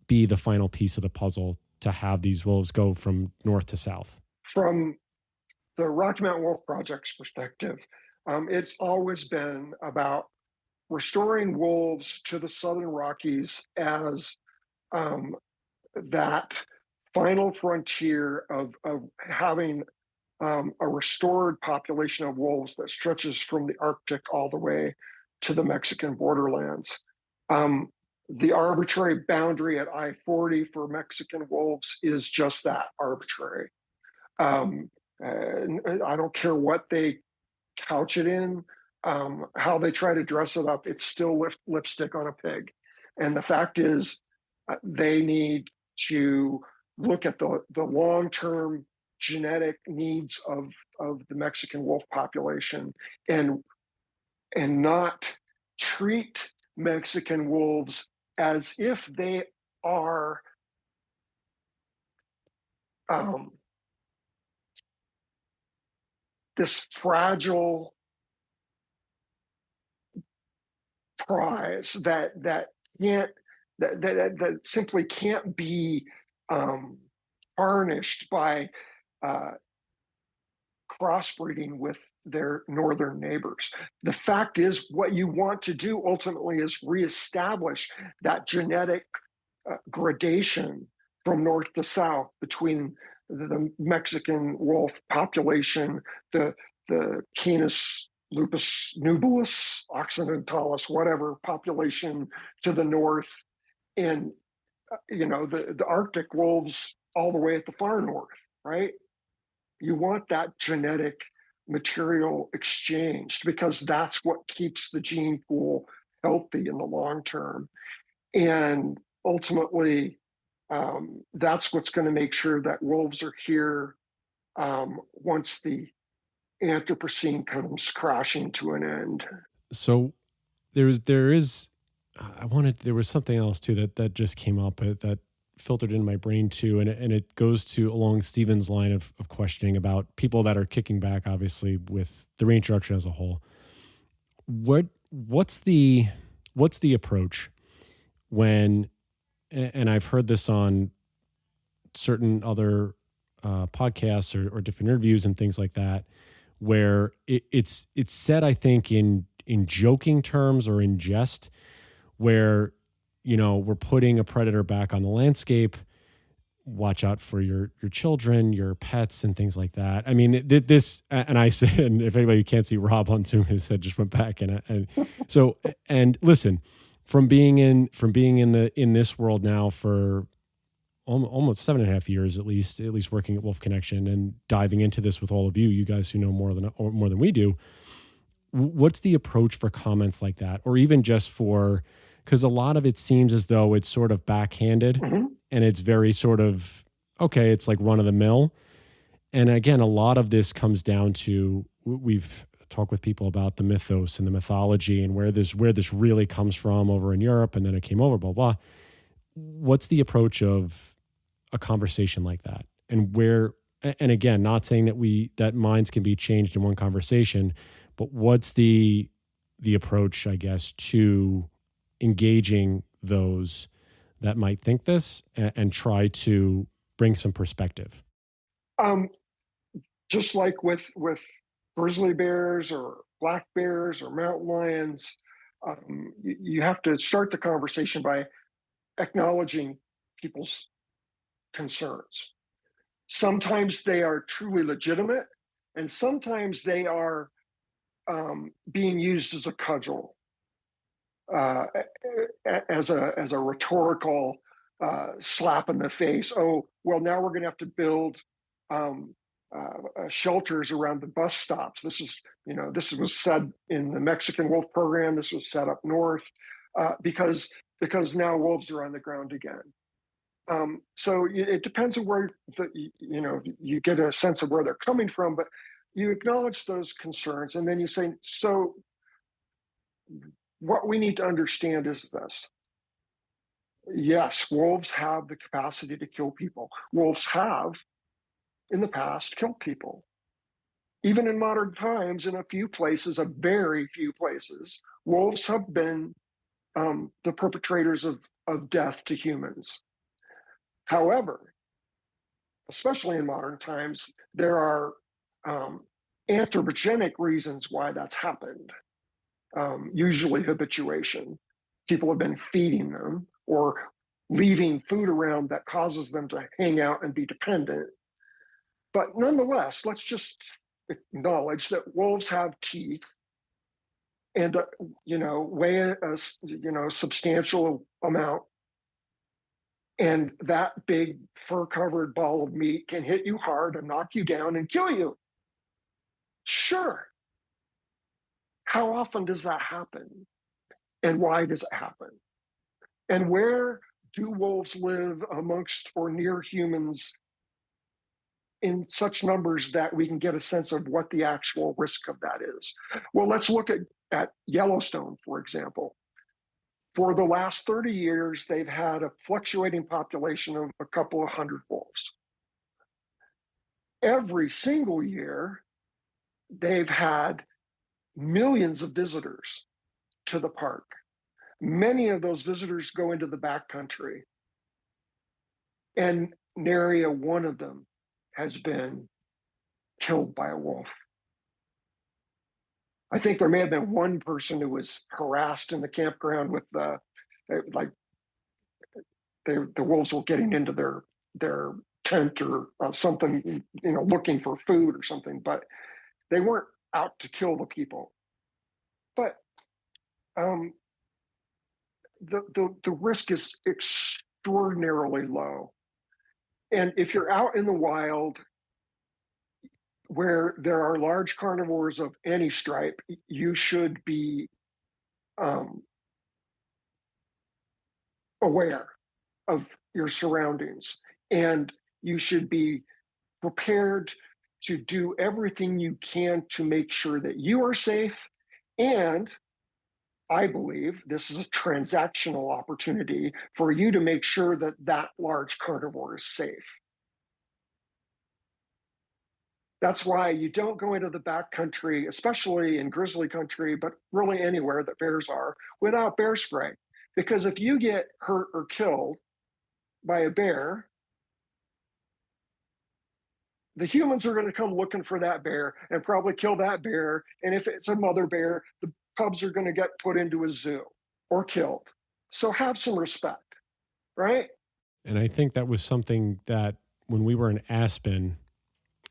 be the final piece of the puzzle to have these wolves go from north to south? From the Rocky Mountain Wolf Project's perspective, it's always been about restoring wolves to the Southern Rockies as that final frontier of having a restored population of wolves that stretches from the Arctic all the way to the Mexican borderlands. The arbitrary boundary at I-40 for Mexican wolves is just that, arbitrary. And I don't care what they couch it in, how they try to dress it up, it's still lipstick on a pig. And the fact is, they need to look at the long-term genetic needs of the Mexican wolf population and not treat Mexican wolves as if they are this fragile prize that simply can't be tarnished by crossbreeding with their northern neighbors. The fact is, what you want to do ultimately is reestablish that genetic gradation from north to south between the Mexican wolf population, the Canis lupus nubilis, occidentalis, whatever population to the north, and the Arctic wolves all the way at the far north, right? You want that genetic material exchanged because that's what keeps the gene pool healthy in the long term. And ultimately, that's what's going to make sure that wolves are here once the Anthropocene comes crashing to an end. So there is there was something else too that just came up that filtered into my brain too, and it goes to along Stephen's line of questioning about people that are kicking back, obviously, with the reintroduction as a whole. What's the approach when, and I've heard this on certain other podcasts or different interviews and things like that, where it's said, I think, in joking terms or in jest, where we're putting a predator back on the landscape. Watch out for your children, your pets, and things like that. I mean, this, and I said, and if anybody can't see Rob on Zoom, his head just went back, and so, and listen, from being in this world now for almost 7.5 years, at least working at Wolf Connection and diving into this with all of you guys who know more than we do. What's the approach for comments like that, or even just for, because a lot of it seems as though it's sort of backhanded, Mm-hmm. and it's very sort of, okay, it's like run of the mill. And again, a lot of this comes down to, we've talked with people about the mythos and the mythology and where this really comes from over in Europe, and then it came over, blah, blah. What's the approach of a conversation like that? And again, not saying that minds can be changed in one conversation, but what's the approach, I guess, to engaging those that might think this and try to bring some perspective? Just like with grizzly bears or black bears or mountain lions, you have to start the conversation by acknowledging people's concerns. Sometimes they are truly legitimate, and sometimes they are being used as a cudgel, as a rhetorical slap in the face. Oh, well, now we're going to have to build shelters around the bus stops. This was said in the Mexican wolf program. This was set up north because now wolves are on the ground again. So it depends on where you get a sense of where they're coming from, but you acknowledge those concerns, and then you say, so what we need to understand is this. Yes, wolves have the capacity to kill people. Wolves have, in the past, killed people. Even in modern times, in a very few places, wolves have been the perpetrators of death to humans. However, especially in modern times, there are anthropogenic reasons why that's happened. Usually habituation. People have been feeding them or leaving food around that causes them to hang out and be dependent. But nonetheless, let's just acknowledge that wolves have teeth and weigh a substantial amount, and that big fur-covered ball of meat can hit you hard and knock you down and kill you. Sure. How often does that happen? And why does it happen? And where do wolves live amongst or near humans in such numbers that we can get a sense of what the actual risk of that is? Well, let's look at Yellowstone, for example. For the last 30 years, they've had a fluctuating population of a couple of hundred wolves. Every single year, they've had millions of visitors to the park. Many of those visitors go into the backcountry, and nary a one of them has been killed by a wolf. I think there may have been one person who was harassed in the campground with the wolves were getting into their tent or something, looking for food or something, but they weren't out to kill the people. But the risk is extraordinarily low. And if you're out in the wild where there are large carnivores of any stripe, you should be aware of your surroundings, and you should be prepared to do everything you can to make sure that you are safe. And I believe this is a transactional opportunity for you to make sure that that large carnivore is safe. That's why you don't go into the backcountry, especially in grizzly country, but really anywhere that bears are, without bear spray. Because if you get hurt or killed by a bear, the humans are going to come looking for that bear and probably kill that bear. And if it's a mother bear, the cubs are going to get put into a zoo or killed. So have some respect, right? And I think that was something that when we were in Aspen,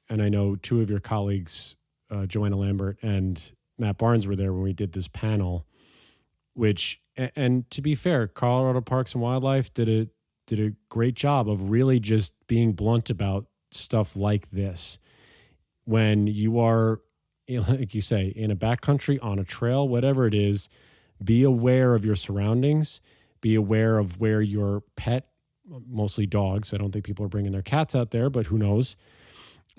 and I know two of your colleagues, Joanna Lambert and Matt Barnes, were there when we did this panel, which, and to be fair, Colorado Parks and Wildlife did a great job of really just being blunt about stuff like this. When you are, like you say, in a backcountry, on a trail, whatever it is, be aware of your surroundings, be aware of where your pet, mostly dogs, I don't think people are bringing their cats out there, but who knows,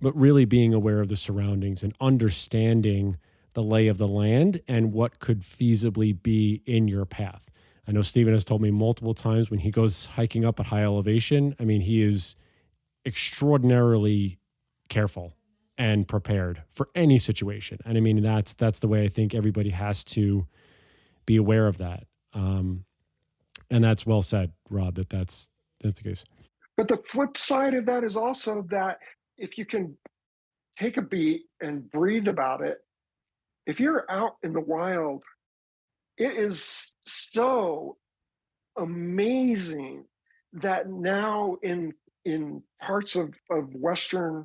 but really being aware of the surroundings and understanding the lay of the land and what could feasibly be in your path. I know Stephen has told me multiple times when he goes hiking up at high elevation, I mean, he is extraordinarily careful and prepared for any situation. And I mean, that's the way I think everybody has to be aware of that. And that's well said, Rob, that's the case. But the flip side of that is also that if you can take a beat and breathe about it, if you're out in the wild, it is so amazing that now in parts of Western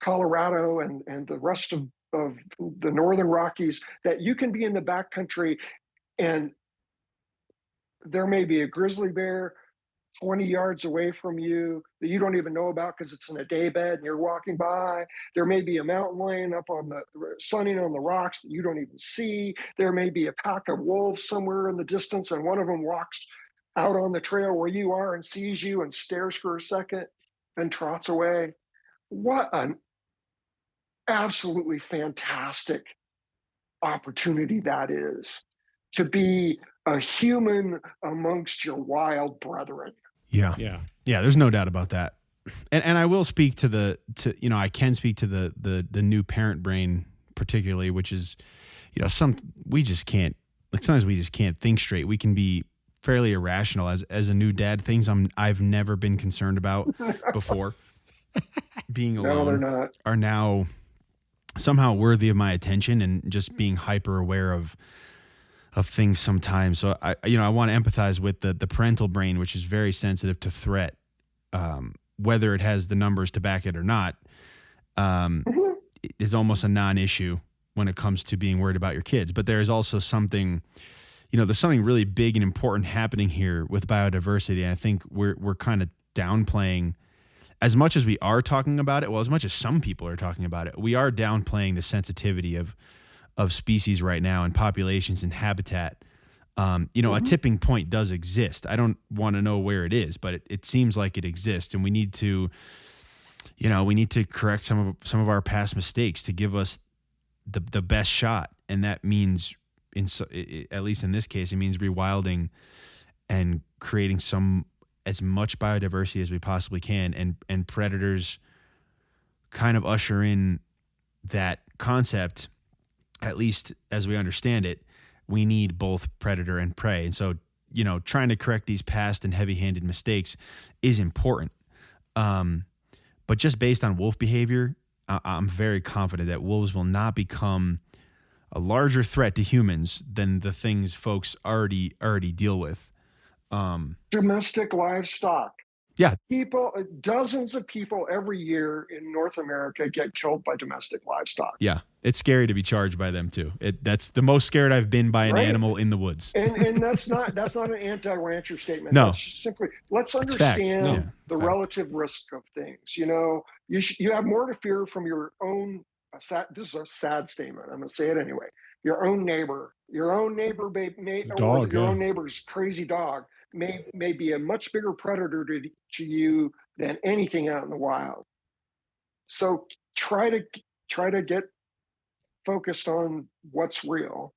Colorado and the rest of the Northern Rockies, that you can be in the backcountry and there may be a grizzly bear 20 yards away from you that you don't even know about because it's in a daybed and you're walking by. There may be a mountain lion up on the sunning on the rocks that you don't even see. There may be a pack of wolves somewhere in the distance and one of them walks out on the trail where you are and sees you and stares for a second and trots away. What an absolutely fantastic opportunity that is, to be a human amongst your wild brethren. Yeah. There's no doubt about that. And I will speak to I can speak to the new parent brain particularly, which is, we just can't, like, sometimes we just can't think straight. We can be fairly irrational as a new dad. Things I've never been concerned about before being alone are now somehow worthy of my attention, and just being hyper aware of things sometimes. So I want to empathize with the parental brain, which is very sensitive to threat, whether it has the numbers to back it or not, is almost a non-issue when it comes to being worried about your kids. But there is also something, there's something really big and important happening here with biodiversity. And I think we're kind of downplaying, as much as we are talking about it, well, as much as some people are talking about it, we are downplaying the sensitivity of species right now and populations and habitat. A tipping point does exist. I don't want to know where it is, but it seems like it exists, and we need to correct some of our past mistakes to give us the best shot. And that means, at least in this case, it means rewilding and creating as much biodiversity as we possibly can, and predators kind of usher in that concept. At least as we understand it, we need both predator and prey. And so, trying to correct these past and heavy-handed mistakes is important. But just based on wolf behavior, I'm very confident that wolves will not become a larger threat to humans than the things folks already deal with. Domestic livestock. Yeah. People, dozens of people every year in North America get killed by domestic livestock. Yeah. It's scary to be charged by them too. That's the most scared I've been by an Right. animal in the woods. And that's not an anti-rancher statement. No. That's just simply, let's It's fact. understand No, the fact. relative risk of things. You know, you have more to fear from your own. This is a sad statement. I'm going to say it anyway. Your own neighbor, or Dog, your yeah. own neighbor's crazy dog may be a much bigger predator to you than anything out in the wild. So try to get focused on what's real.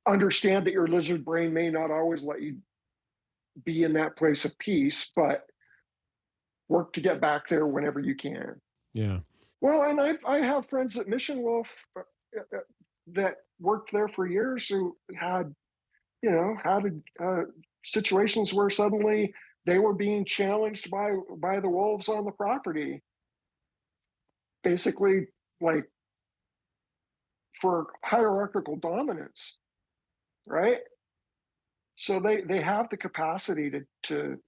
Understand that your lizard brain may not always let you be in that place of peace, but work to get back there whenever you can. Yeah. Well, and I have friends at Mission Wolf that worked there for years who had situations where suddenly they were being challenged by the wolves on the property, basically like for hierarchical dominance, right? So they have the capacity to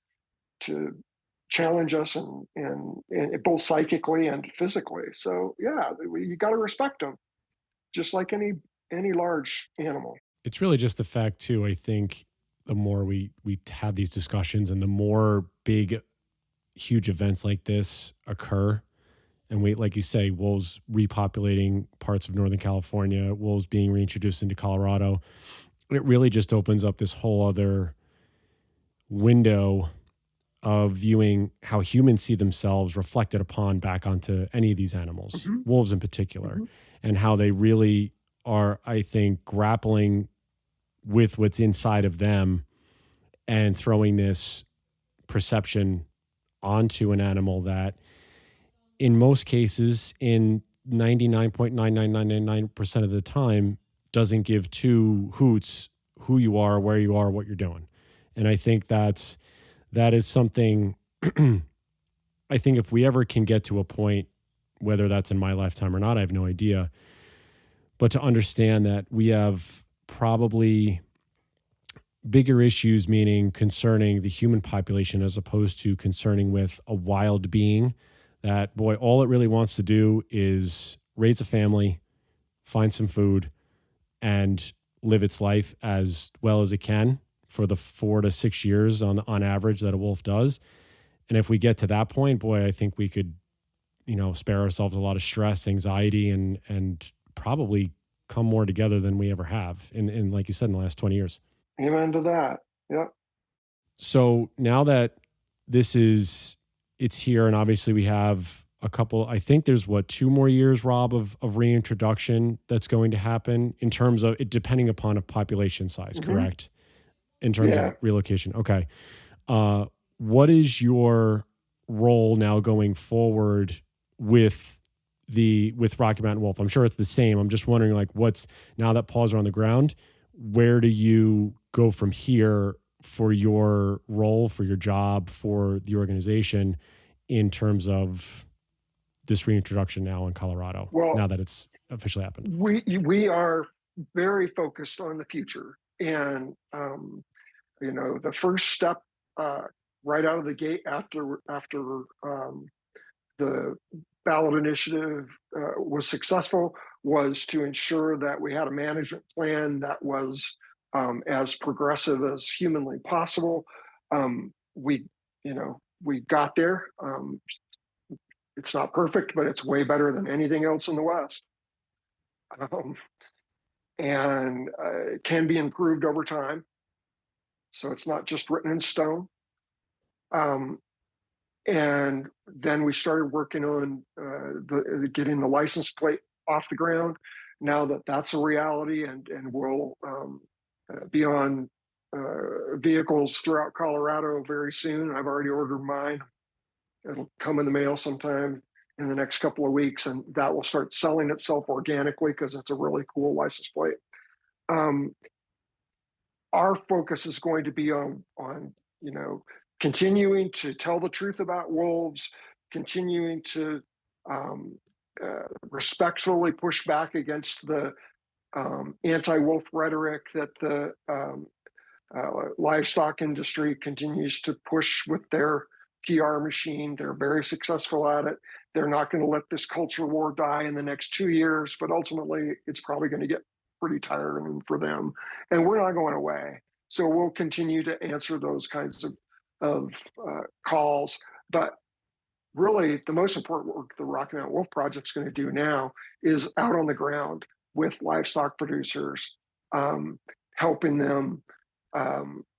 challenge us and both psychically and physically. So yeah, you got to respect them, just like any large animal. It's really just the fact too. I think the more we have these discussions and the more big, huge events like this occur, and we, like you say, wolves repopulating parts of Northern California, wolves being reintroduced into Colorado, it really just opens up this whole other window of viewing how humans see themselves reflected upon back onto any of these animals, Mm-hmm. wolves in particular, and how they really are, I think, grappling with what's inside of them and throwing this perception onto an animal that in most cases, in 99.99999% of the time, doesn't give two hoots who you are, where you are, what you're doing. And I think that is something I think if we ever can get to a point, whether that's in my lifetime or not, I have no idea, but to understand that we have probably bigger issues, meaning concerning the human population as opposed to concerning with a wild being that, boy, all it really wants to do is raise a family, find some food, and live its life as well as it can for the 4 to 6 years on average that a wolf does. And if we get to that point, boy, I think we could, spare ourselves a lot of stress, anxiety, and probably come more together than we ever have in like you said, in the last 20 years. Amen to that. Yep. So now that it's here, and obviously we have a couple, I think there's 2 more years, Rob, of reintroduction that's going to happen in terms of it, depending upon a population size, correct? In terms of relocation. Okay. What is your role now going forward with Rocky Mountain Wolf? I'm sure it's the same. I'm just wondering, like, now that Paws are on the ground, where do you go from here for your role, for your job, for the organization in terms of this reintroduction now in Colorado, now that it's officially happened? We are very focused on the future. And, the first step right out of the gate after the ballot initiative was successful was to ensure that we had a management plan that was as progressive as humanly possible. We got there. It's not perfect, but it's way better than anything else in the West. And it can be improved over time. So it's not just written in stone. And then we started working on getting the license plate off the ground. Now that that's a reality, and we'll be on vehicles throughout Colorado very soon. I've already ordered mine. It'll come in the mail sometime in the next couple of weeks, and that will start selling itself organically because it's a really cool license plate. Our focus is going to be on continuing to tell the truth about wolves, continuing to respectfully push back against the anti-wolf rhetoric that the livestock industry continues to push with their PR machine. They're very successful at it. They're not going to let this culture war die in the next 2 years, but ultimately it's probably going to get pretty tiring for them. And we're not going away. So we'll continue to answer those kinds of calls. But really, the most important work the Rocky Mountain Wolf Project is going to do now is out on the ground with livestock producers, helping them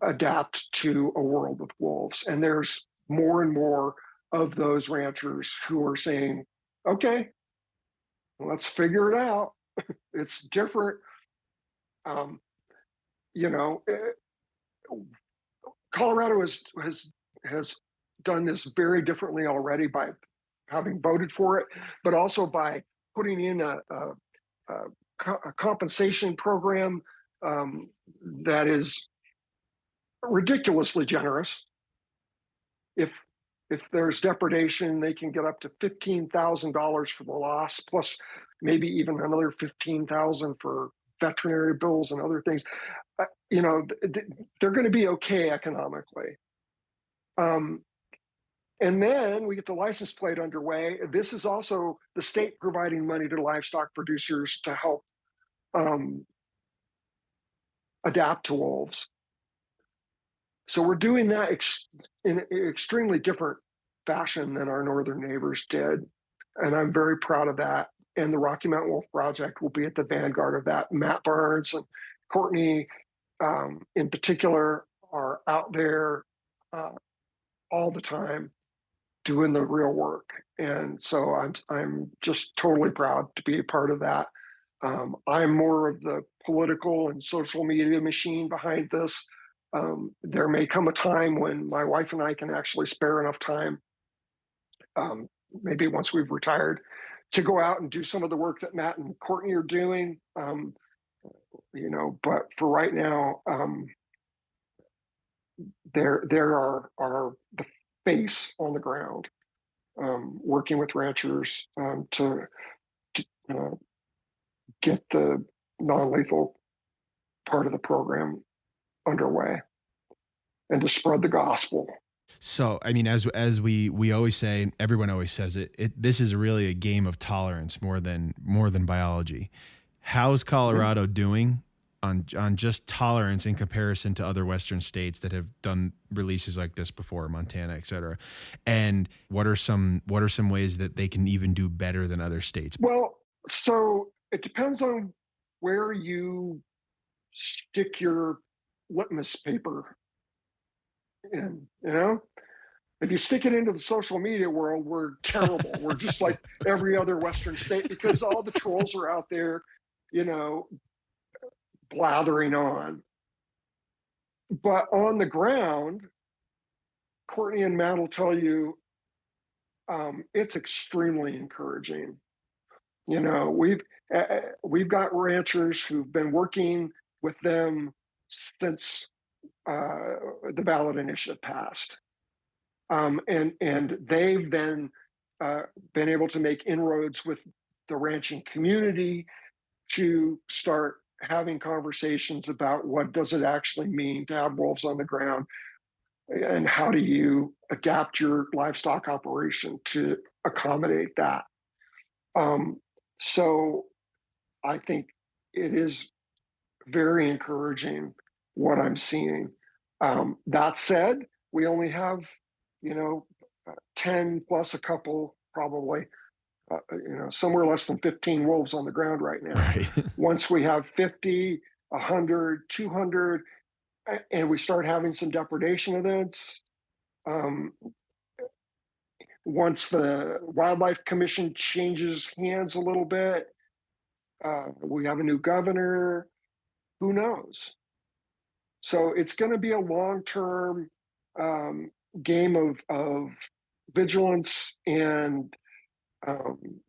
adapt to a world with wolves. And there's more and more of those ranchers who are saying, okay, let's figure it out. It's different. Colorado has done this very differently already by having voted for it, but also by putting in a compensation program that is ridiculously generous. If there's depredation, they can get up to $15,000 for the loss, plus maybe even another $15,000 for veterinary bills and other things. They're going to be okay economically. And then we get the license plate underway. This is also the state providing money to livestock producers to help adapt to wolves. So we're doing that in an extremely different fashion than our northern neighbors did. And I'm very proud of that. And the Rocky Mountain Wolf Project will be at the vanguard of that. Matt Barnes and Courtney, in particular, are out there all the time doing the real work. And so I'm just totally proud to be a part of that. I'm more of the political and social media machine behind this. There may come a time when my wife and I can actually spare enough time, maybe once we've retired, to go out and do some of the work that Matt and Courtney are doing. But for right now, there are the face on the ground, working with ranchers to get the non-lethal part of the program underway and to spread the gospel. So, I mean, as we always say, everyone always says it, this is really a game of tolerance more than biology. How's Colorado doing on just tolerance in comparison to other Western states that have done releases like this before, Montana, et cetera? And what are some ways that they can even do better than other states? Well, so it depends on where you stick your litmus paper in. If you stick it into the social media world, we're terrible. We're just like every other Western state because all the trolls are out there, blathering on. But on the ground, Courtney and Matt will tell you, it's extremely encouraging. We've got ranchers who've been working with them since the ballot initiative passed. And they've then been able to make inroads with the ranching community to start having conversations about what does it actually mean to have wolves on the ground and how do you adapt your livestock operation to accommodate that. So I think it is very encouraging what I'm seeing. That said, we only have, 10 plus a couple, probably, somewhere less than 15 wolves on the ground right now. Right. Once we have 50, 100, 200, and we start having some depredation events, once the Wildlife Commission changes hands a little bit, we have a new governor, who knows? So it's going to be a long-term game of vigilance and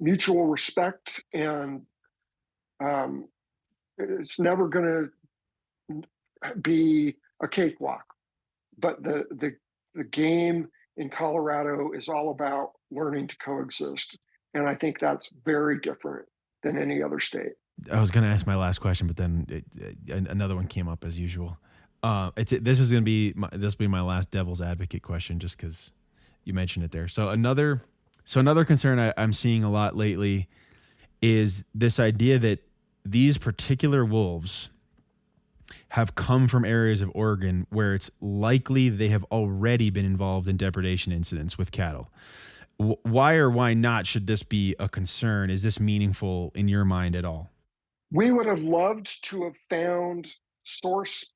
mutual respect, and it's never going to be a cakewalk. But the game in Colorado is all about learning to coexist, and I think that's very different than any other state. I was going to ask my last question, but then another one came up as usual. This will be my last devil's advocate question, just because You mentioned it there. So another concern I'm seeing a lot lately is this idea that these particular wolves have come from areas of Oregon where it's likely they have already been involved in depredation incidents with cattle. Why or why not should this be a concern? Is this meaningful in your mind at all? We would have loved to have found source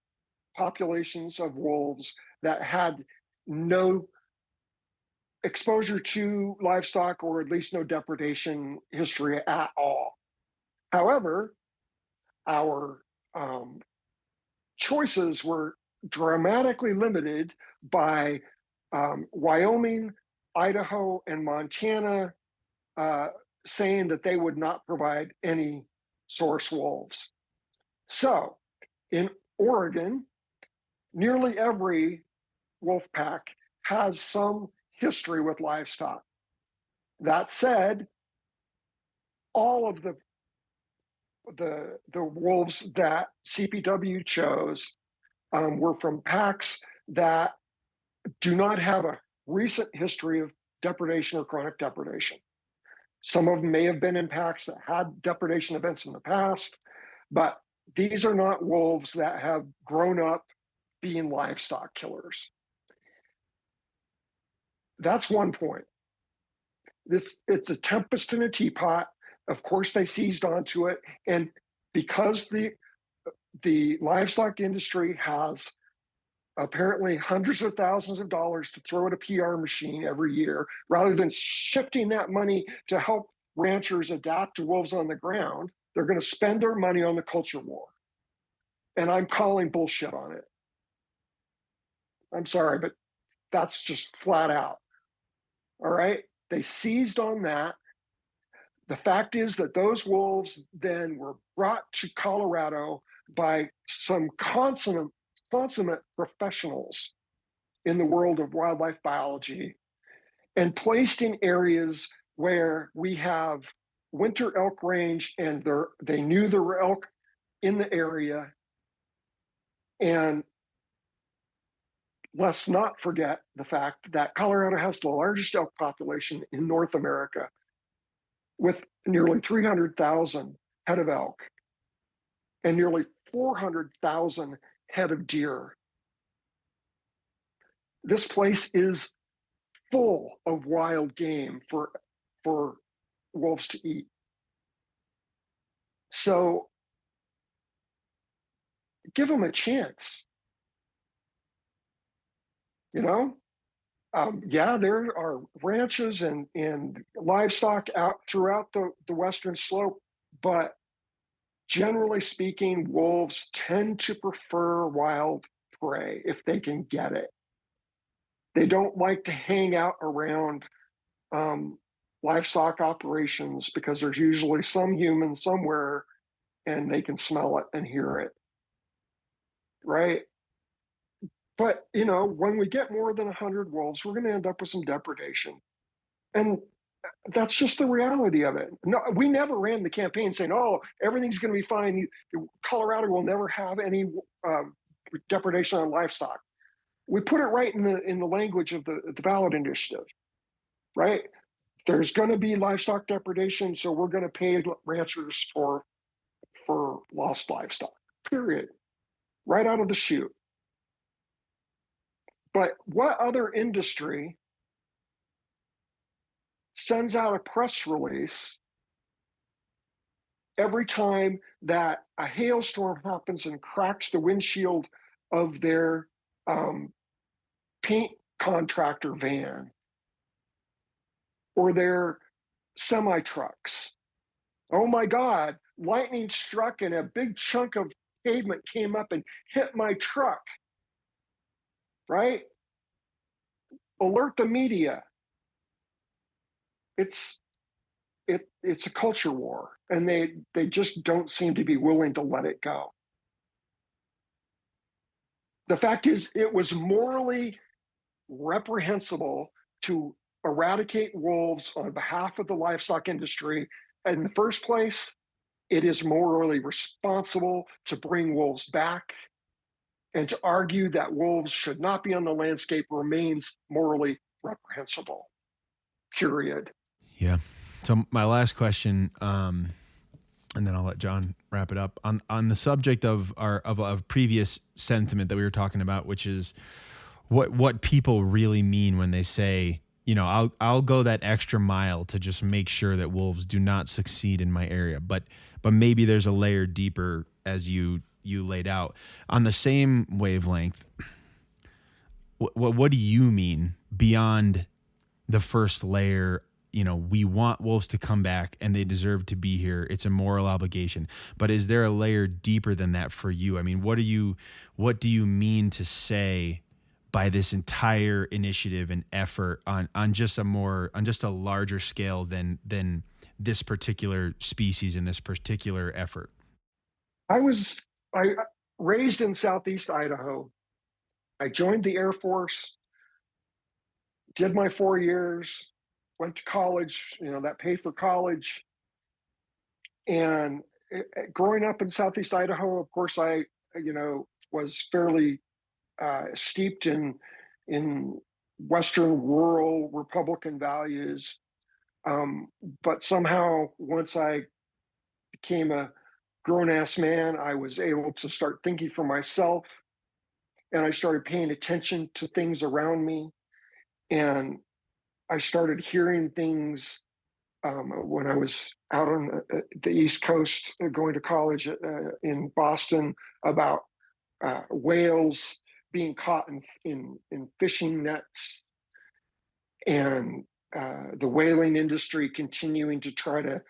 populations of wolves that had no exposure to livestock, or at least no depredation history at all. However, our choices were dramatically limited by Wyoming, Idaho, and Montana saying that they would not provide any source wolves. So in Oregon, nearly every wolf pack has some history with livestock. That said, all of the wolves that CPW chose were from packs that do not have a recent history of depredation or chronic depredation. Some of them may have been in packs that had depredation events in the past, but these are not wolves that have grown up being livestock killers. That's one point. It's a tempest in a teapot. Of course, they seized onto it, and because the livestock industry has apparently hundreds of thousands of dollars to throw at a PR machine every year, rather than shifting that money to help ranchers adapt to wolves on the ground, they're going to spend their money on the culture war. And I'm calling bullshit on it. I'm sorry, but that's just flat out. All right? They seized on that. The fact is that those wolves then were brought to Colorado by some consummate professionals in the world of wildlife biology and placed in areas where we have winter elk range, and they knew there were elk in the area. And let's not forget the fact that Colorado has the largest elk population in North America, with nearly 300,000 head of elk and nearly 400,000 head of deer. This place is full of wild game for wolves to eat. So give them a chance. You know, yeah, there are ranches and livestock out throughout the Western Slope, but generally speaking, wolves tend to prefer wild prey if they can get it. They don't like to hang out around livestock operations because there's usually some human somewhere and they can smell it and hear it, right? But, you know, when we get more than 100 wolves, we're going to end up with some depredation. And that's just the reality of it. No, we never ran the campaign saying, oh, everything's going to be fine. Colorado will never have any depredation on livestock. We put it right in the language of the ballot initiative, right? There's going to be livestock depredation, so we're going to pay ranchers for lost livestock, period. Right out of the chute. But what other industry sends out a press release every time that a hailstorm happens and cracks the windshield of their paint contractor van or their semi trucks? Oh my God, lightning struck and a big chunk of pavement came up and hit my truck, right? Alert the media. It's a culture war, and they just don't seem to be willing to let it go. The fact is, it was morally reprehensible to eradicate wolves on behalf of the livestock industry. In the first place, it is morally responsible to bring wolves back, and to argue that wolves should not be on the landscape remains morally reprehensible, period. Yeah. So my last question, and then I'll let John wrap it up on the subject of our previous sentiment that we were talking about, which is what people really mean when they say, I'll go that extra mile to just make sure that wolves do not succeed in my area. But maybe there's a layer deeper, as you laid out on the same wavelength. What do you mean beyond the first layer? We want wolves to come back and they deserve to be here. It's a moral obligation. But is there a layer deeper than that for you? I mean, what do you mean to say by this entire initiative and effort on just a larger scale than this particular species and this particular effort? I raised in Southeast Idaho. I joined the Air Force, did my 4 years, went to college, that paid for college. And growing up in Southeast Idaho, of course, I, was fairly steeped in Western rural Republican values. But somehow, once I became a grown-ass man, I was able to start thinking for myself. And I started paying attention to things around me. And I started hearing things when I was out on the East Coast going to college in Boston about whales being caught in fishing nets, and the whaling industry continuing to try to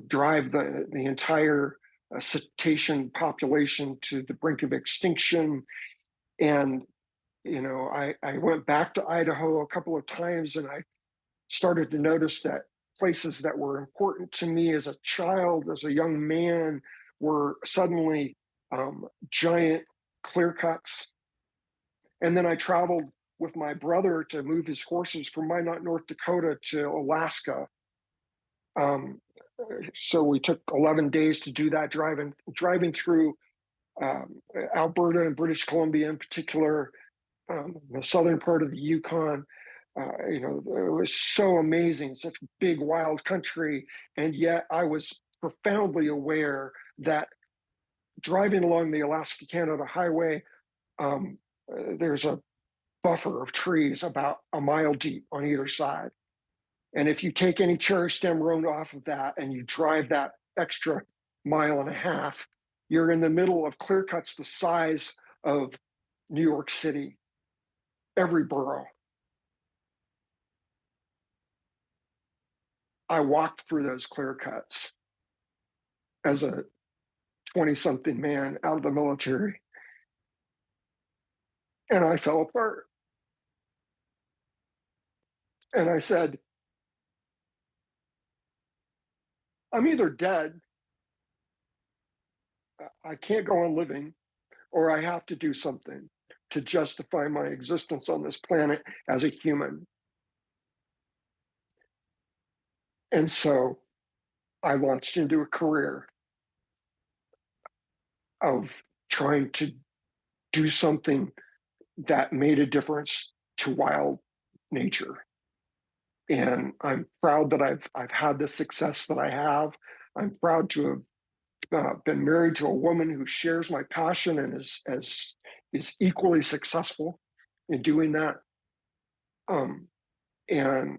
drive the entire cetacean population to the brink of extinction. And I went back to Idaho a couple of times, and I started to notice that places that were important to me as a child, as a young man, were suddenly giant clear cuts. And then I traveled with my brother to move his horses from Minot, North Dakota to Alaska. So we took 11 days to do that, driving through Alberta and British Columbia in particular, the southern part of the Yukon. It was so amazing, such big, wild country. And yet I was profoundly aware that driving along the Alaska-Canada highway, there's a buffer of trees about a mile deep on either side. And if you take any cherry stem road off of that and you drive that extra mile and a half, you're in the middle of clear cuts the size of New York City, every borough. I walked through those clear cuts as a 20-something man out of the military, and I fell apart. And I said, I'm either dead, I can't go on living, or I have to do something to justify my existence on this planet as a human. And so I launched into a career of trying to do something that made a difference to wild nature. And I'm proud that I've had the success that I have. I'm proud to have been married to a woman who shares my passion and is equally successful in doing that. And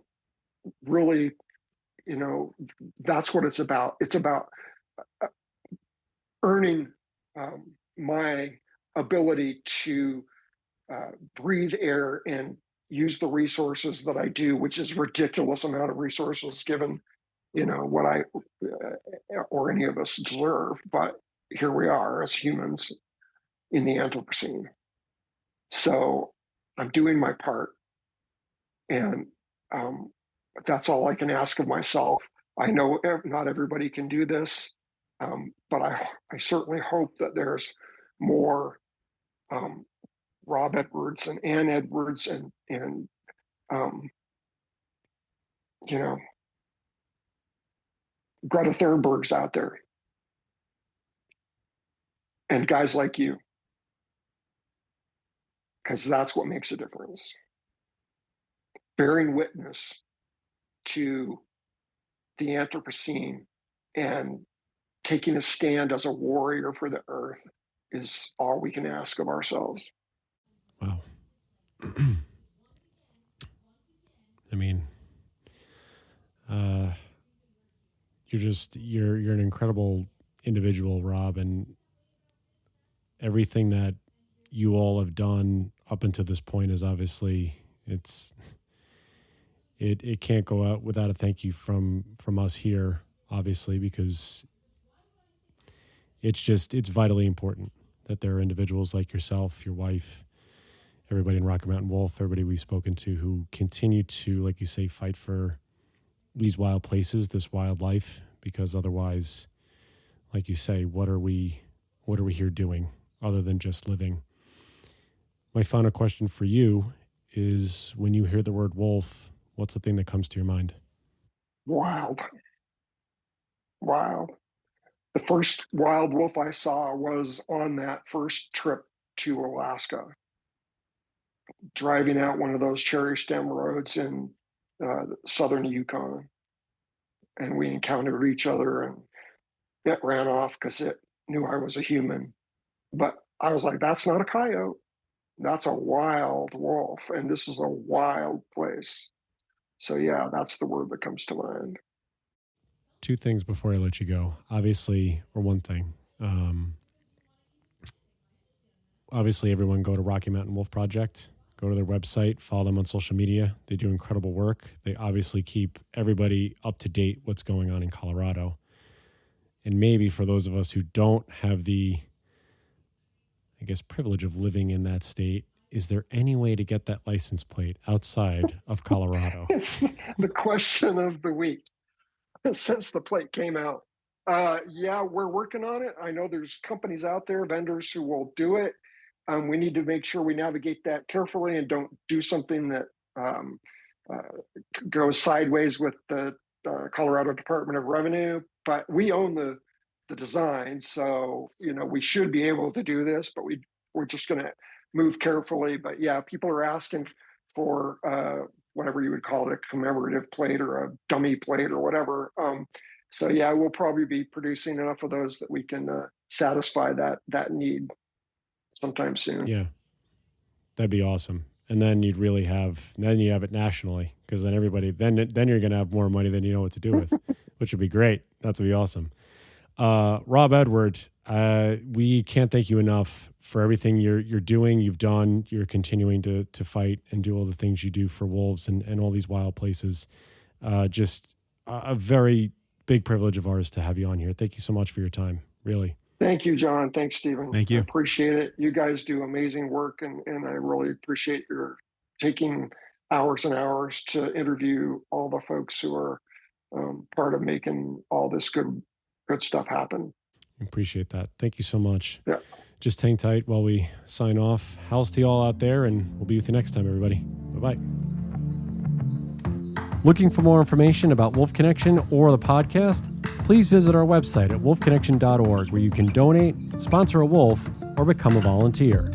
really, that's what it's about. It's about earning my ability to breathe air and use the resources that I do, which is a ridiculous amount of resources given, what I or any of us deserve. But here we are as humans in the Anthropocene. So I'm doing my part. And that's all I can ask of myself. I know not everybody can do this, but I certainly hope that there's more Rob Edwards and Ann Edwards and Greta Thunberg's out there, and guys like you, because that's what makes a difference. bearing witness to the Anthropocene and taking a stand as a warrior for the earth is all we can ask of ourselves. Wow. I mean, you're an incredible individual, Rob, and everything that you all have done up until this point is obviously it can't go out without a thank you from us here, obviously, because it's vitally important that there are individuals like yourself, your wife, everybody in Rocky Mountain Wolf, everybody we've spoken to who continue to, like you say, fight for these wild places, this wildlife, because otherwise, like you say, what are we here doing other than just living? My final question for you is, when you hear the word wolf, what's the thing that comes to your mind? Wild. The first wild wolf I saw was on that first trip to Alaska, driving out one of those cherry stem roads in southern Yukon. And we encountered each other, and it ran off because it knew I was a human. But I was like, that's not a coyote. That's a wild wolf. And this is a wild place. So yeah, that's the word that comes to mind. Two things before I let you go. Obviously, or one thing. Obviously, everyone go to Rocky Mountain Wolf Project. Go to their website, follow them on social media. They do incredible work. They obviously keep everybody up to date what's going on in Colorado. And maybe for those of us who don't have the, I guess, privilege of living in that state, is there any way to get that license plate outside of Colorado? It's the question of the week since the plate came out. Yeah, we're working on it. I know there's companies out there, vendors who will do it. We need to make sure we navigate that carefully and don't do something that goes sideways with the Colorado Department of Revenue. But we own the design, so we should be able to do this. But we're just going to move carefully. But yeah, people are asking for whatever you would call it, a commemorative plate or a dummy plate or whatever. So yeah, we'll probably be producing enough of those that we can satisfy that need sometime soon. Yeah, that'd be awesome. And then you have it nationally, because then everybody, then you're going to have more money than you know what to do with, which would be great. That's would be awesome. Rob Edward, we can't thank you enough for everything you're doing, you've done, you're continuing to fight and do all the things you do for wolves and all these wild places. Just a very big privilege of ours to have you on here. Thank you so much for your time, really. Thank you, John. Thanks, Stephen. Thank you. I appreciate it. You guys do amazing work, and I really appreciate your taking hours and hours to interview all the folks who are part of making all this good stuff happen. Appreciate that. Thank you so much. Yeah. Just hang tight while we sign off. How's to you all out there, and we'll be with you next time, everybody. Bye-bye. Looking for more information about Wolf Connection or the podcast? Please visit our website at wolfconnection.org, where you can donate, sponsor a wolf, or become a volunteer.